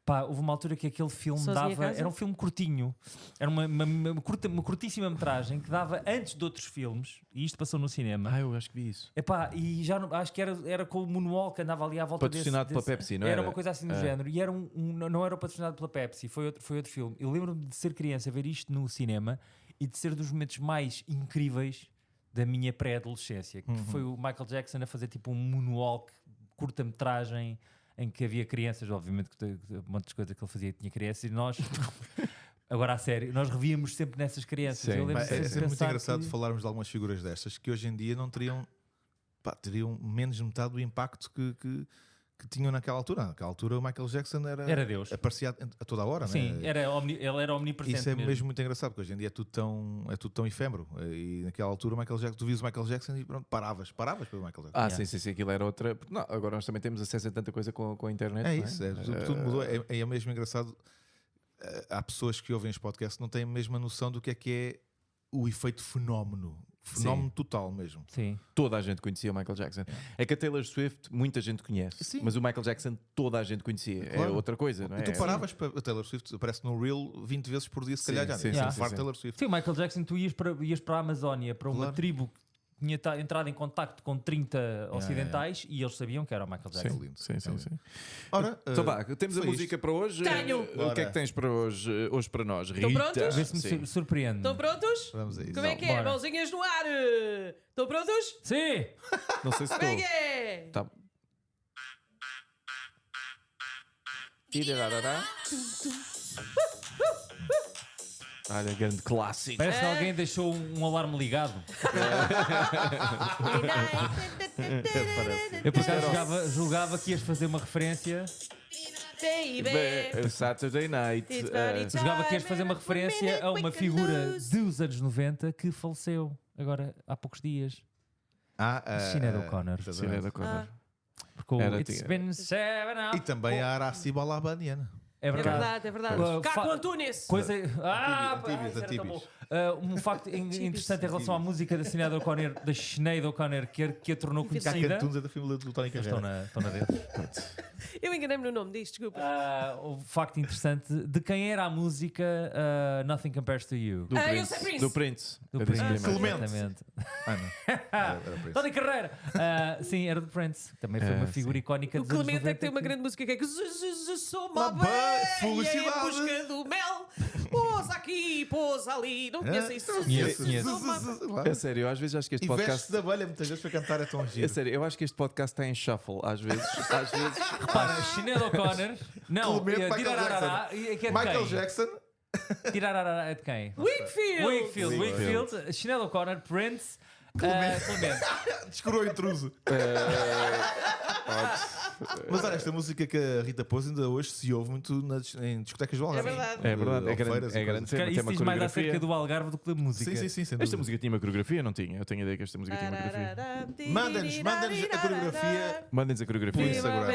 Pá, houve uma altura que aquele filme Sozinho em dava. casa? Era um filme curtinho. Era uma curtíssima metragem que dava antes de outros filmes. E isto passou no cinema. Ah, eu acho que vi isso. Epá, e já acho que era com o Moonwalk que andava ali à volta Patrocinado pela Pepsi, não era? Era uma coisa assim do género. E era não era patrocinado pela Pepsi, foi outro filme. Eu lembro-me de ser criança, ver isto no cinema e de ser dos momentos mais incríveis da minha pré-adolescência. Que foi o Michael Jackson a fazer tipo um Moonwalk, curta-metragem, em que havia crianças, obviamente, que um monte de coisas que ele fazia tinha crianças, e nós. Agora, a sério, nós revíamos sempre nessas crianças. Sim. Eu lembro Mas é de sempre muito pensar engraçado que- falarmos de algumas figuras destas que hoje em dia não teriam, teriam menos de metade do impacto que tinham naquela altura. Naquela altura o Michael Jackson Era Deus. aparecia a toda a hora. Sim, né? ele era omnipresente. Isso é mesmo muito engraçado, porque hoje em dia é tudo tão efêmero. E naquela altura o Michael Jackson, tu vias o Michael Jackson e pronto, paravas pelo Michael Jackson. Ah, sim, aquilo era outra. Não, agora nós também temos acesso a tanta coisa com a internet. É não isso, tudo mudou. É mesmo engraçado. Há pessoas que ouvem este podcast que não têm a mesma noção do que é o efeito fenómeno. Fenómeno total mesmo. Sim. Toda a gente conhecia o Michael Jackson. É que a Taylor Swift muita gente conhece, Sim. mas o Michael Jackson toda a gente conhecia. É Claro. outra coisa, não é? E tu paravas para a Taylor Swift, aparece no Reel 20 vezes por dia, se calhar já. sim, Sim, sim, Taylor Swift. Sim, o Michael Jackson, tu ias para a Amazónia, para uma Claro. tribo que tinha entrado em contacto com 30 ocidentais e eles sabiam que era o Michael Jackson. lindo. Sim. Ora, Então vá, temos a foi música para hoje. Tenho. O que é Bora. que tens para hoje para nós, Rita? Estão prontos? Vê se me Sim. surpreende. Estão prontos? Vamos a isso. Como é que é? Bora. Mãozinhas no ar! Estão prontos? Sim! Não sei se Como é estou. que é? Tá. Tirarará. Olha, grande clássico. Parece que alguém deixou um alarme ligado. Eu por acaso julgava que ias fazer uma referência. Baby. Saturday Night. It's very Julgava que ias fazer uma referência a uma figura dos anos 90 que faleceu agora há poucos dias. Sinéad O'Connor. Sinéad O'Connor. Porque o Era, It's tinha- been 7 E hours. também a Araciba Alabaniana. É É verdade. verdade, é verdade. Uh, Caco fa- Antunes. Coisa. Antíbios, isso era tão bom. Antíbios. Um facto interessante em relação à música da Sinéad O'Connor, que a tornou conhecida. Cantunes é da família do Tony Estão Carreira. na dele. Eu enganei-me no nome disto, desculpa. O facto interessante de quem era a música Nothing Compares to You. Do eu Prince. sei Prince. Do Prince. Do Eu disse Prince, primeiro. Clemente. exatamente. Era por isso. Tony Carreira. Sim, era do Prince. Também foi uma figura icónica O dos anos Clemente é 90. que tem uma grande música que é que sou Uma uma abelha felicidade. em busca do mel. Pousa aqui, pousa ali. Não conheço isso. Conheço. Sou uma- É sério, eu às vezes acho que este E veste podcast. da abelha muitas vezes para cantar é tão É giro. sério, eu acho que este podcast está em shuffle às vezes. Às vezes. Para Sinéad O'Connor. Não, Clemente, Michael Tirararará. Jackson. É que é de Michael quem? Jackson. Tirararará é de quem? Wakefield. Wakefield. Sinéad O'Connor, Prince. Clemente. Descurou o intruso. Mas olha, esta música que a Rita pôs ainda hoje se ouve muito em discotecas do É Algarve. verdade. É verdade, é Ou grande, feiras e é grande coisas. cena, Cara, tem isso uma diz mais acerca coreografia. do Algarve do que da música. Sim, sem Esta dúvida. música tinha uma coreografia? Não tinha. Eu tenho a ideia que esta música tinha uma coreografia. Manda-nos a coreografia. Mandem-nos a coreografia. Por isso agora.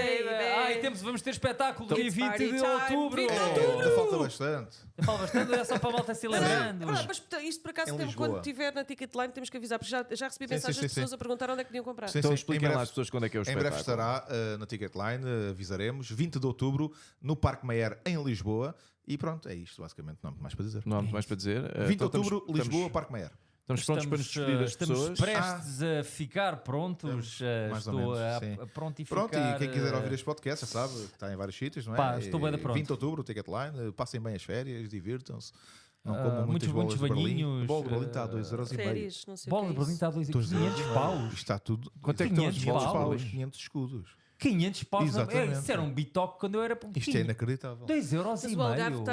Vamos ter espetáculo Então, dia 20 party de time, outubro. 20 de Ainda falta bastante. Eu falo bastante, é só para a malta se lembrando. Mas isto por acaso Em temos, Lisboa. quando estiver na Ticketline temos que avisar, porque já recebi mensagens sim, de pessoas sim. a perguntar onde é que podiam comprar. Sim, Então sim. expliquem Em breve- lá às pessoas quando é que é o Em breve espetáculo. estará na Ticketline, avisaremos, 20 de outubro, no Parque Mayer, em Lisboa. E pronto, é isto, basicamente, não há muito mais para dizer. Não há muito mais para dizer. 20 de Então outubro, Lisboa, Parque Mayer. Estamos prontos para nos despedir das estamos pessoas. prestes a ficar prontos. Mais ou Estou menos, sim. a prontificar. Pronto, e quem quiser ouvir este podcast, já sabe, está em vários sítios, não é? Pá, estou bué da pronto. 20 de outubro, Ticketline, passem bem as férias, divirtam-se. Não Ah, comam muitas bolas muitos de Berlim. banhinhos, A bola de Berlim está a 2,5€. Férias, não sei Bola o de que é Berlim isso. está a 500 paus. Está tudo. Quanto é que estão as 500 bolas de paus? Berlim? 500 escudos. 500 paus. Exatamente. Isso era um bitoque quando eu era pouquinho. Isto é inacreditável. 2,5 Mas o Algarve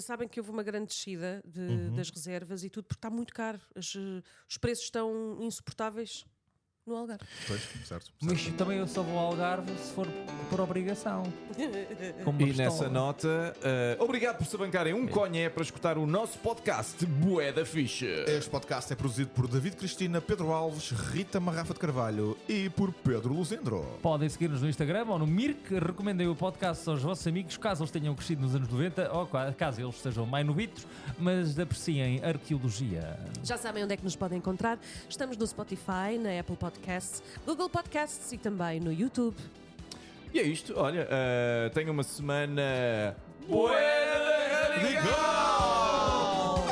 sabem que houve uma grande descida das reservas e tudo, porque está muito caro. Os preços estão insuportáveis no Algarve. Pois, certo. Mas também eu só vou ao Algarve se for por obrigação. Como uma E pistola. nessa nota, obrigado por se bancarem um conhé para escutar o nosso podcast Bué da Ficha. Este podcast é produzido por David Cristina, Pedro Alves, Rita Marrafa de Carvalho e por Pedro Luzendro. Podem seguir-nos no Instagram ou no Mirk. Recomendem o podcast aos vossos amigos, caso eles tenham crescido nos anos 90 ou caso eles estejam mais novitos, mas apreciem arqueologia. Já sabem onde é que nos podem encontrar. Estamos no Spotify, na Apple Podcasts, Google Podcasts e também no YouTube. E é isto, olha, tenho uma semana bué da radical!